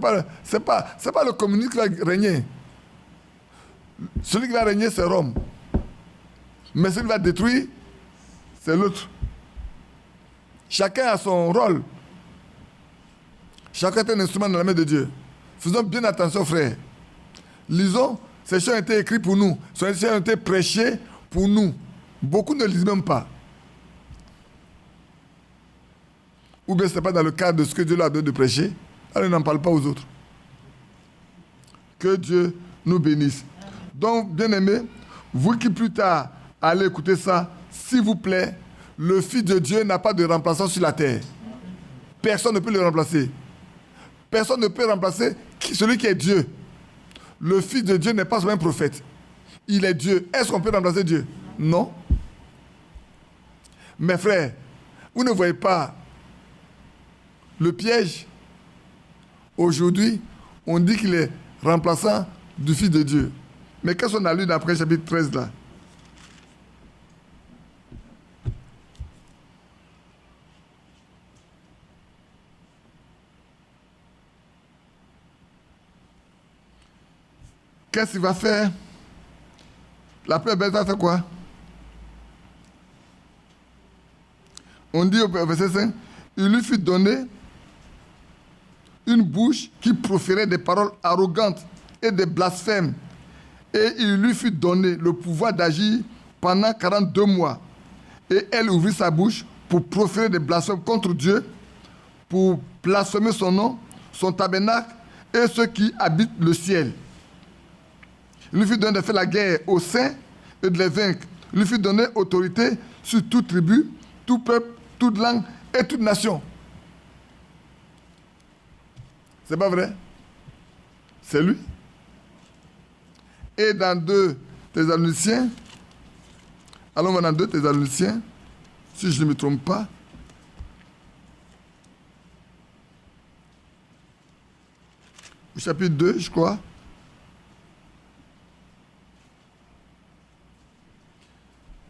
pas le communisme qui va régner. Celui qui va régner, c'est Rome. Mais celui qui va détruire, c'est l'autre. Chacun a son rôle. Chacun est un instrument dans la main de Dieu. Faisons bien attention, frères. Lisons, ces choses ont été écrites pour nous. Ces choses ont été prêchées pour nous. Beaucoup ne lisent même pas. Ou bien ce n'est pas dans le cadre de ce que Dieu leur a donné de prêcher. Alors ils n'en parlent pas aux autres. Que Dieu nous bénisse. Donc, bien-aimés, vous qui plus tard allez écouter ça, s'il vous plaît, le Fils de Dieu n'a pas de remplaçant sur la terre. Personne ne peut le remplacer. Personne ne peut remplacer celui qui est Dieu. Le Fils de Dieu n'est pas seulement un prophète. Il est Dieu. Est-ce qu'on peut remplacer Dieu? Non. Mes frères, vous ne voyez pas le piège. Aujourd'hui, on dit qu'il est remplaçant du Fils de Dieu. Mais qu'est-ce qu'on a lu d'après chapitre 13 là? Qu'est-ce qu'il va faire? La première bête va faire quoi? On dit au verset 5, il lui fut donné une bouche qui proférait des paroles arrogantes et des blasphèmes. Et il lui fut donné le pouvoir d'agir pendant 42 mois. Et elle ouvrit sa bouche pour proférer des blasphèmes contre Dieu, pour blasphémer son nom, son tabernacle et ceux qui habitent le ciel. Il lui fut donné de faire la guerre aux saints et de les vaincre. Il lui fut donné autorité sur toute tribu, tout peuple, toute langue et toute nation. C'est pas vrai? C'est lui. Et dans 2 Thessaloniciens, allons voir dans 2 Thessaloniciens, si je ne me trompe pas, au chapitre 2, je crois.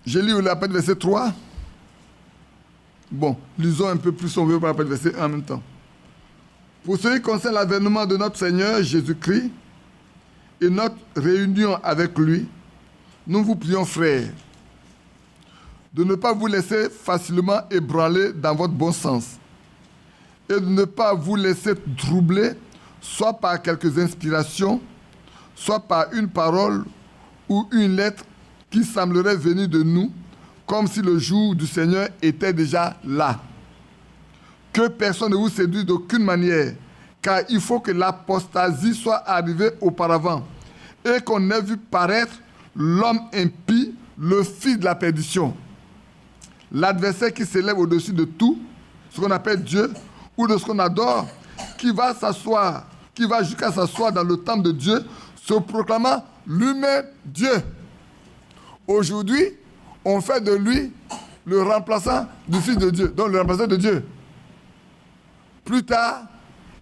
Je lis la partie verset 3. Bon, lisons un peu plus, on veut, par la verset 1 en même temps. Pour ce qui concerne l'avènement de notre Seigneur Jésus-Christ et notre réunion avec lui, nous vous prions, frères, de ne pas vous laisser facilement ébranler dans votre bon sens et de ne pas vous laisser troubler, soit par quelques inspirations, soit par une parole ou une lettre qui semblerait venir de nous, comme si le jour du Seigneur était déjà là. Que personne ne vous séduise d'aucune manière, car il faut que l'apostasie soit arrivée auparavant, et qu'on ait vu paraître l'homme impie, le fils de la perdition, l'adversaire qui s'élève au-dessus de tout, ce qu'on appelle Dieu, ou de ce qu'on adore, qui va jusqu'à s'asseoir dans le temple de Dieu, se proclamant lui-même Dieu. Aujourd'hui, on fait de lui le remplaçant du Fils de Dieu, donc le remplaçant de Dieu. Plus tard,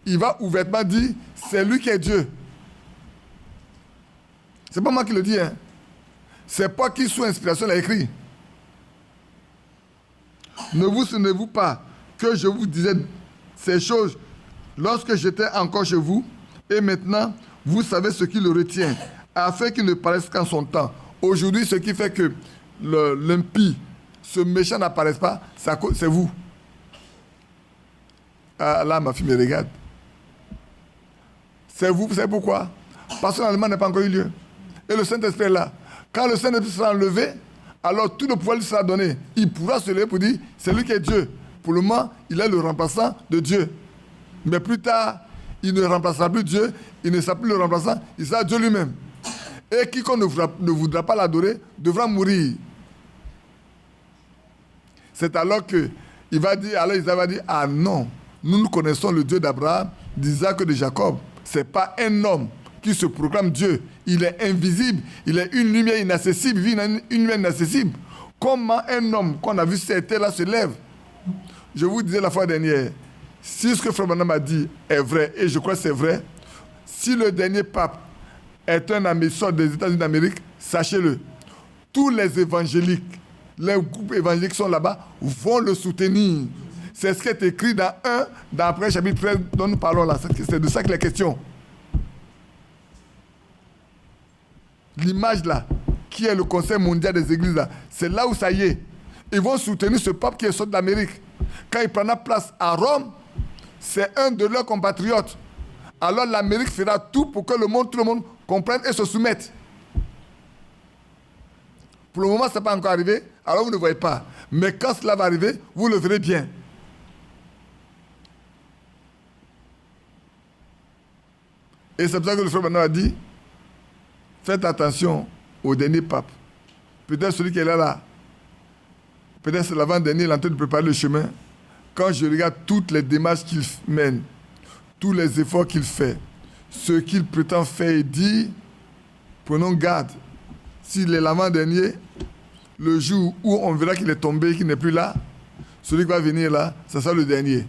il va ouvertement dire, c'est lui qui est Dieu. C'est pas moi qui le dis, hein. C'est Paul qui, sous inspiration, l'a écrit. Ne vous souvenez-vous pas que je vous disais ces choses lorsque j'étais encore chez vous, et maintenant, vous savez ce qui le retient, afin qu'il ne paraisse qu'en son temps. Aujourd'hui, ce qui fait que l'impie, ce méchant n'apparaisse pas, c'est vous. Ah, là, ma fille me regarde. C'est vous savez pourquoi? Parce que l'enlèvement n'a pas encore eu lieu. Et le Saint-Esprit est là. Quand le Saint-Esprit sera enlevé, alors tout le pouvoir lui sera donné. Il pourra se lever pour dire, c'est lui qui est Dieu. Pour le moment, il est le remplaçant de Dieu. Mais plus tard, il ne remplacera plus Dieu, il ne sera plus le remplaçant, il sera Dieu lui-même. Et quiconque ne voudra pas l'adorer devra mourir. C'est alors que il va dire, alors Isaïe va dire, ah non, nous connaissons le Dieu d'Abraham, d'Isaac et de Jacob. Ce n'est pas un homme qui se proclame Dieu. Il est invisible, il est une lumière inaccessible, il vit une lumière inaccessible. Comment un homme qu'on a vu sur cette terre-là se lève? Je vous disais la fois dernière, si ce que Frère Branham a dit est vrai, et je crois que c'est vrai, si le dernier pape est un ami sort des États-Unis d'Amérique, sachez-le, tous les évangéliques, les groupes évangéliques qui sont là-bas, vont le soutenir. C'est ce qui est écrit dans après chapitre 13 dont nous parlons là. C'est de ça qu'il est question. L'image là, qui est le Conseil mondial des églises là, c'est là où ça y est. Ils vont soutenir ce pape qui est sorti d'Amérique. Quand il prendra place à Rome, c'est un de leurs compatriotes. Alors l'Amérique fera tout pour que tout le monde comprenne et se soumette. Pour le moment, ce n'est pas encore arrivé, alors vous ne voyez pas. Mais quand cela va arriver, vous le verrez bien. Et c'est pour ça que le frère Bernard a dit, faites attention au dernier pape. Peut-être celui qui est là. Peut-être c'est l'avant-dernier, il est en train de préparer le chemin. Quand je regarde toutes les démarches qu'il mène, tous les efforts qu'il fait, ce qu'il prétend faire et dire, prenons garde. S'il est l'avant-dernier, le jour où on verra qu'il est tombé, qu'il n'est plus là, celui qui va venir là, ça sera le dernier.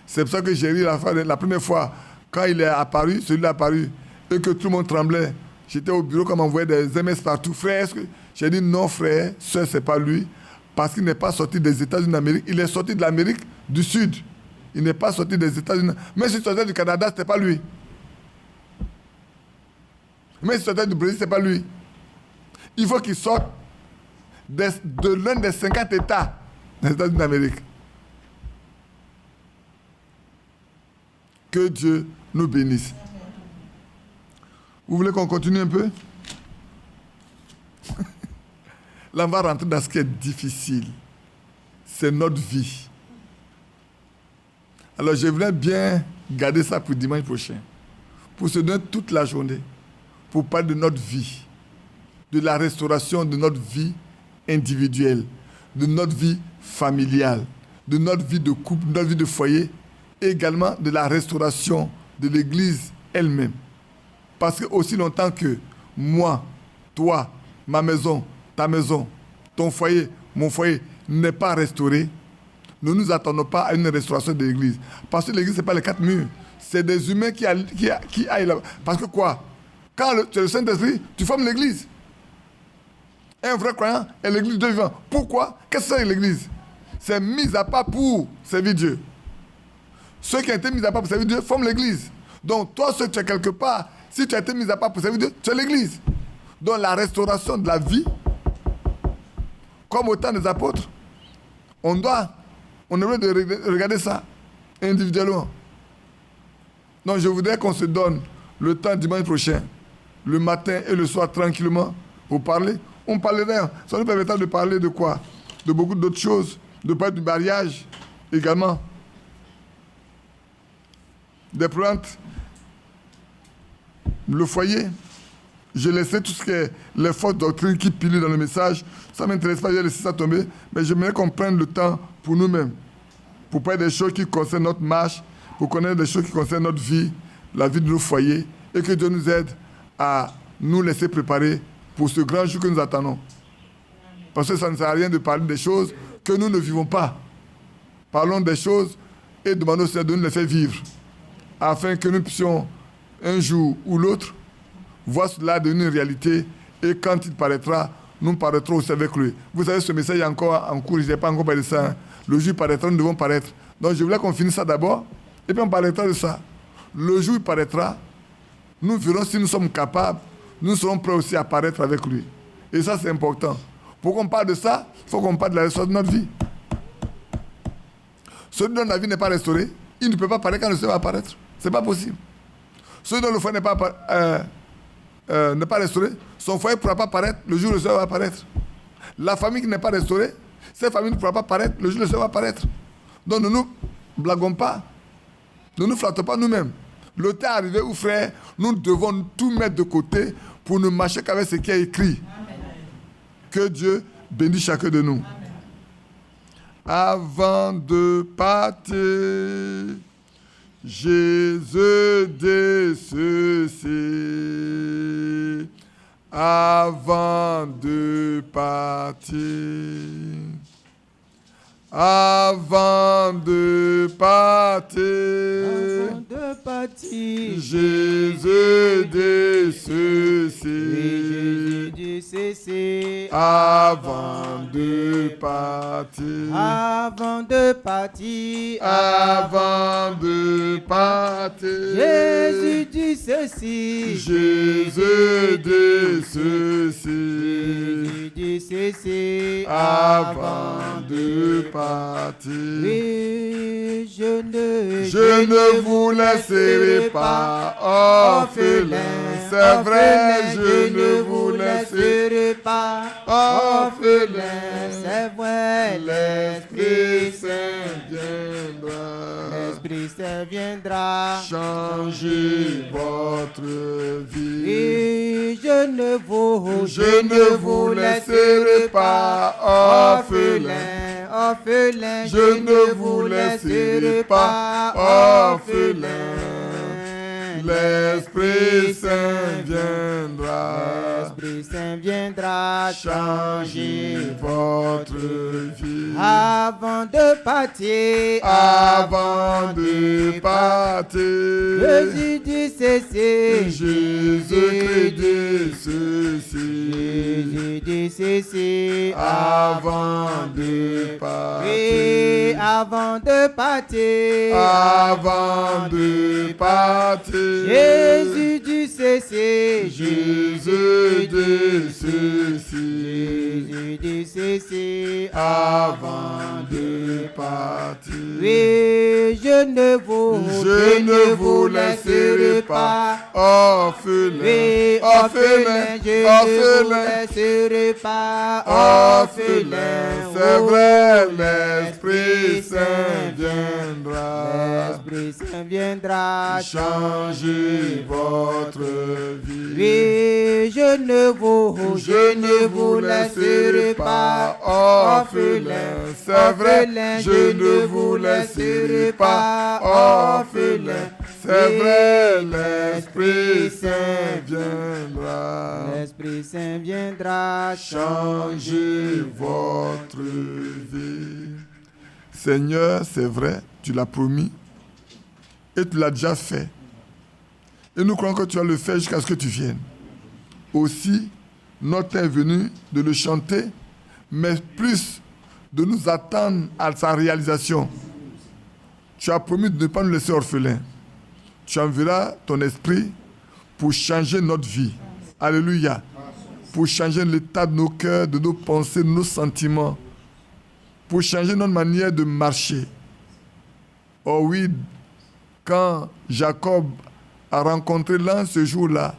C'est pour ça que j'ai ri la première fois, quand il est apparu, celui-là est apparu, et que tout le monde tremblait. J'étais au bureau comme on voyait des MS partout. Frère, j'ai dit non, frère, ce c'est pas lui, parce qu'il n'est pas sorti des États-Unis d'Amérique, il est sorti de l'Amérique du Sud. Il n'est pas sorti des États-Unis. Même s'il sortait du Canada, ce n'était pas lui. Même s'il sortait du Brésil, ce n'est pas lui. Il faut qu'il sorte de l'un des 50 États des États-Unis d'Amérique. Que Dieu nous bénisse. Vous voulez qu'on continue un peu? Là, on va rentrer dans ce qui est difficile. C'est notre vie. Alors, je voudrais bien garder ça pour dimanche prochain. Pour se donner toute la journée. Pour parler de notre vie. De la restauration de notre vie individuelle. De notre vie familiale. De notre vie de couple, de notre vie de foyer. Et également de la restauration de l'Église elle-même. Parce que aussi longtemps que moi, toi, ma maison, ta maison, ton foyer, mon foyer n'est pas restauré, ne nous attendons pas à une restauration de l'Église. Parce que l'Église, ce n'est pas les quatre murs. C'est des humains qui aillent là. Parce que quoi? Quand tu es le Saint-Esprit, tu formes l'Église. Un vrai croyant est l'Église de vivant. Pourquoi? Qu'est-ce que c'est l'Église? C'est mis à part pour servir Dieu. Ceux qui ont été mis à part pour servir Dieu forment l'Église. Donc toi, si tu es quelque part, si tu as été mis à part pour servir Dieu, tu es l'Église. Donc la restauration de la vie, comme au temps des apôtres, on devrait de regarder ça individuellement. Donc je voudrais qu'on se donne le temps dimanche prochain, le matin et le soir tranquillement, pour parler. On parlerait, ça nous permettra de parler de quoi? De beaucoup d'autres choses, de parler du mariage également, des plantes, le foyer. Je laissais tout ce qui est les fausses doctrines qui pilent dans le message. Ça ne m'intéresse pas, j'ai laissé ça tomber. Mais j'aimerais qu'on prenne le temps pour nous-mêmes, pour parler des choses qui concernent notre marche, pour connaître des choses qui concernent notre vie, la vie de nos foyers, et que Dieu nous aide à nous laisser préparer pour ce grand jour que nous attendons. Parce que ça ne sert à rien de parler des choses que nous ne vivons pas. Parlons des choses et demandons au Seigneur de nous les faire vivre, afin que nous puissions, un jour ou l'autre, voir cela devenir une réalité Et quand il paraîtra, nous paraîtrons aussi avec lui. Vous savez, ce message est encore en cours, je n'ai pas encore parlé de ça. Hein. Le jour où il paraîtra, nous devons paraître. Donc je voulais qu'on finisse ça d'abord, et puis on parlera de ça. Le jour où il paraîtra, nous verrons si nous sommes capables, nous serons prêts aussi à paraître avec lui. Et ça, c'est important. Pour qu'on parle de ça, il faut qu'on parle de la restauration de notre vie. Celui dont la vie n'est pas restaurée, il ne peut pas paraître quand le Seigneur va apparaître. Ce n'est pas possible. Celui dont le foyer n'est pas restauré, son foyer ne pourra pas paraître le jour où le Seigneur va apparaître. La famille qui n'est pas restaurée, cette famille ne pourra pas paraître le jour où le Seigneur va apparaître. Donc ne nous blaguons pas. Ne nous flattons pas nous-mêmes. Le temps est arrivé où, frère, nous devons tout mettre de côté pour ne marcher qu'avec ce qui est écrit. Amen. Que Dieu bénisse chacun de nous. Amen. Avant de partir, Jésus dit ceci. Avant de partir. Avant de partir, Jésus dit ceci. Avant de partir, avant de partir, avant de partir, Jésus dit ceci. Jésus dit ceci. Jésus dit ceci. Avant de partir. Oui, je ne vous laisserai pas orphelin. C'est vrai, je ne vous laisserai pas orphelin. C'est vrai, l'Esprit Saint viendra. L'Esprit Saint viendra changer votre vie. Et je ne vous laisserai pas orphelin. Orphelin, je ne vous laisserai pas orphelin. L'Esprit Saint viendra. L'Esprit Saint viendra changer votre vie. Avant de partir, avant de partir, Jésus dit ceci. Jésus dit ceci. Jésus dit ceci. Avant de partir. Oui, avant de partir. Avant de partir. Jésus dit ceci. Jésus dit ceci. Jésus dit ceci. Avant de partir. Oui, je ne vous laisserai pas orphelin. Oui, orphelin, je ne vous laisserai pas orphelin. C'est vrai, l'Esprit Saint viendra. L'Esprit Saint viendra changer votre vie. Oui, je ne vous laisserai pas orphelin. C'est vrai, je ne vous laisserai pas orphelin. C'est vrai, l'Esprit Saint viendra. L'Esprit Saint viendra changer votre vie. Seigneur, c'est vrai, tu l'as promis et tu l'as déjà fait. Et nous croyons que tu vas le faire jusqu'à ce que tu viennes. Aussi, notre temps est venu de le chanter, mais plus de nous attendre à sa réalisation. Tu as promis de ne pas nous laisser orphelins. Tu enverras ton esprit pour changer notre vie. Alléluia. Pour changer l'état de nos cœurs, de nos pensées, de nos sentiments. Pour changer notre manière de marcher. Oh oui, quand Jacob a rencontré l'ange ce jour-là,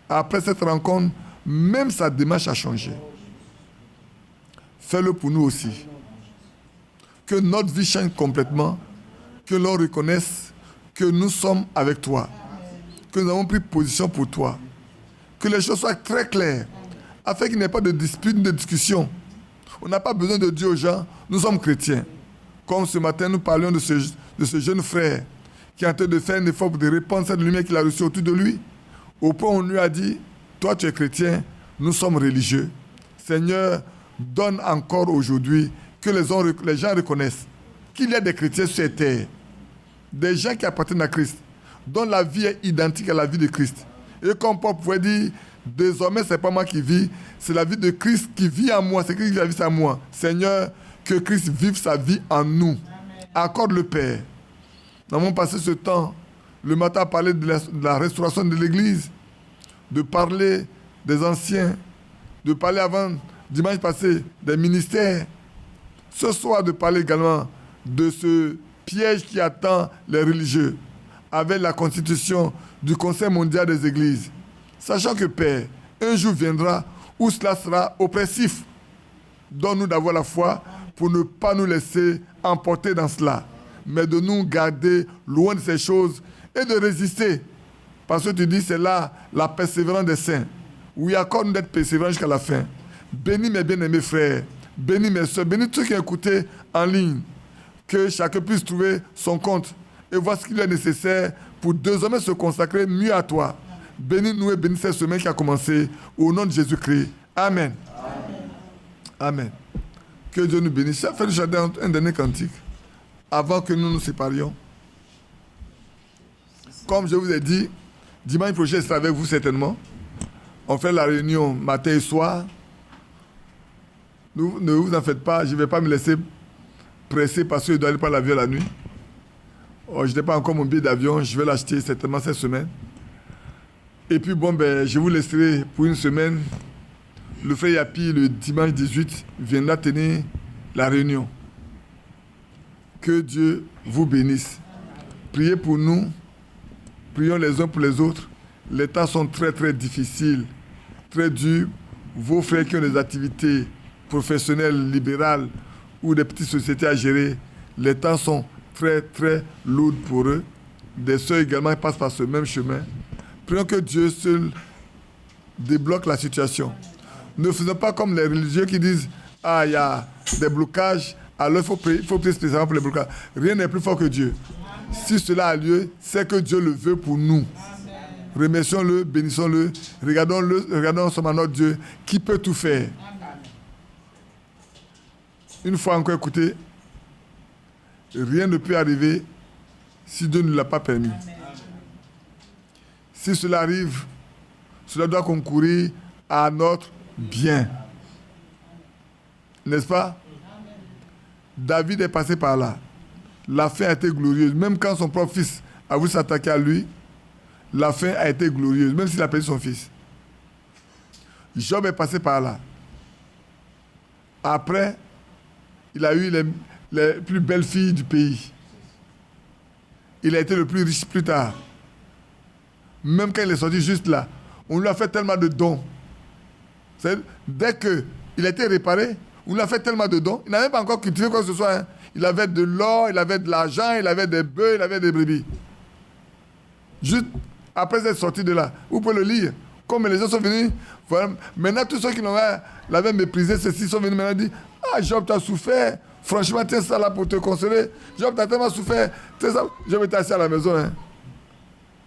après cette rencontre, même sa démarche a changé. Fais-le pour nous aussi. Que notre vie change complètement, que l'on reconnaisse que nous sommes avec toi, que nous avons pris position pour toi, que les choses soient très claires, afin qu'il n'y ait pas de dispute, de discussion. On n'a pas besoin de dire aux gens, nous sommes chrétiens. Comme ce matin, nous parlions de ce jeune frère qui est en train de faire un effort pour de répandre cette lumière qu'il a reçue autour de lui. Au point où on lui a dit, toi tu es chrétien, nous sommes religieux. Seigneur, donne encore aujourd'hui que les gens reconnaissent qu'il y a des chrétiens sur cette terre, des gens qui appartiennent à Christ, dont la vie est identique à la vie de Christ. Et comme Paul pouvait dire, Désormais, ce n'est pas moi qui vis, c'est la vie de Christ qui vit en moi. C'est Christ qui vit en moi. Seigneur, que Christ vive sa vie en nous. Accorde le Père. Nous avons passé ce temps, le matin, à parler de la restauration de l'Église, de parler des anciens, de parler avant, dimanche passé, des ministères. Ce soir, de parler également de ce piège qui attend les religieux, avec la constitution du Conseil mondial des Églises. Sachant que, Père, un jour viendra où cela sera oppressif. Donne-nous d'avoir la foi pour ne pas nous laisser emporter dans cela, mais de nous garder loin de ces choses et de résister. Parce que tu dis, c'est là la persévérance des saints. Oui, accorde-nous d'être persévérants jusqu'à la fin. Bénis mes bien-aimés frères, bénis mes soeurs, bénis tous ceux qui ont écouté en ligne. Que chacun puisse trouver son compte et voir ce qu'il est nécessaire pour désormais se consacrer mieux à toi. Bénis-nous et bénis cette semaine qui a commencé au nom de Jésus-Christ. Amen. Amen. Que Dieu nous bénisse. Faites chanter un dernier cantique avant que nous nous séparions. Comme je vous ai dit, dimanche prochain, je serai avec vous certainement. On fait la réunion matin et soir. Ne vous en faites pas, je ne vais pas me laisser presser parce que je dois aller prendre l'avion la nuit. Je n'ai pas encore mon billet d'avion, je vais l'acheter certainement cette semaine. Et puis je vous laisserai pour une semaine. Le frère Yapi, le dimanche 18, viendra tenir la réunion. Que Dieu vous bénisse. Priez pour nous. Prions les uns pour les autres. Les temps sont très très difficiles, très durs. Vos frères qui ont des activités professionnelles, libérales ou des petites sociétés à gérer, les temps sont très très lourds pour eux. Des sœurs également passent par ce même chemin. Prions que Dieu seul débloque la situation. Ne faisons pas comme les religieux qui disent « Ah, il y a des blocages, alors il faut prier spécialement pour les blocages. » Rien n'est plus fort que Dieu. Si cela a lieu, c'est que Dieu le veut pour nous. Remercions-le, bénissons-le, regardons ensemble à notre Dieu qui peut tout faire. Une fois encore écoutez, rien ne peut arriver si Dieu ne l'a pas permis. Si cela arrive, cela doit concourir à notre bien. N'est-ce pas? David est passé par là. La fin a été glorieuse. Même quand son propre fils a voulu s'attaquer à lui, la fin a été glorieuse, même s'il a perdu son fils. Job est passé par là. Après, il a eu les plus belles filles du pays. Il a été le plus riche plus tard. Même quand il est sorti juste là, on lui a fait tellement de dons. Dès qu'il a été réparé, on lui a fait tellement de dons. Il n'a même pas encore cultivé quoi que ce soit. Hein. Il avait de l'or, il avait de l'argent, il avait des bœufs, il avait des brebis. Juste après être sorti de là, vous pouvez le lire. Comme les gens sont venus, voilà. Maintenant tous ceux qui l'avaient méprisé, ceux-ci sont venus maintenant dire « Ah, Job, tu as souffert. Franchement, tiens ça là pour te consoler. Job, tu as tellement souffert. Tiens ça. Job était assis à la maison. Hein.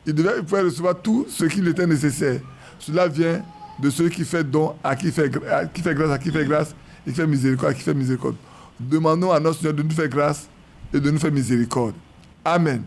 Il pouvait recevoir tout ce qui lui était nécessaire. Cela vient de celui qui fait don, à qui fait grâce, et qui fait miséricorde, à qui fait miséricorde. Demandons à notre Seigneur de nous faire grâce et de nous faire miséricorde. Amen.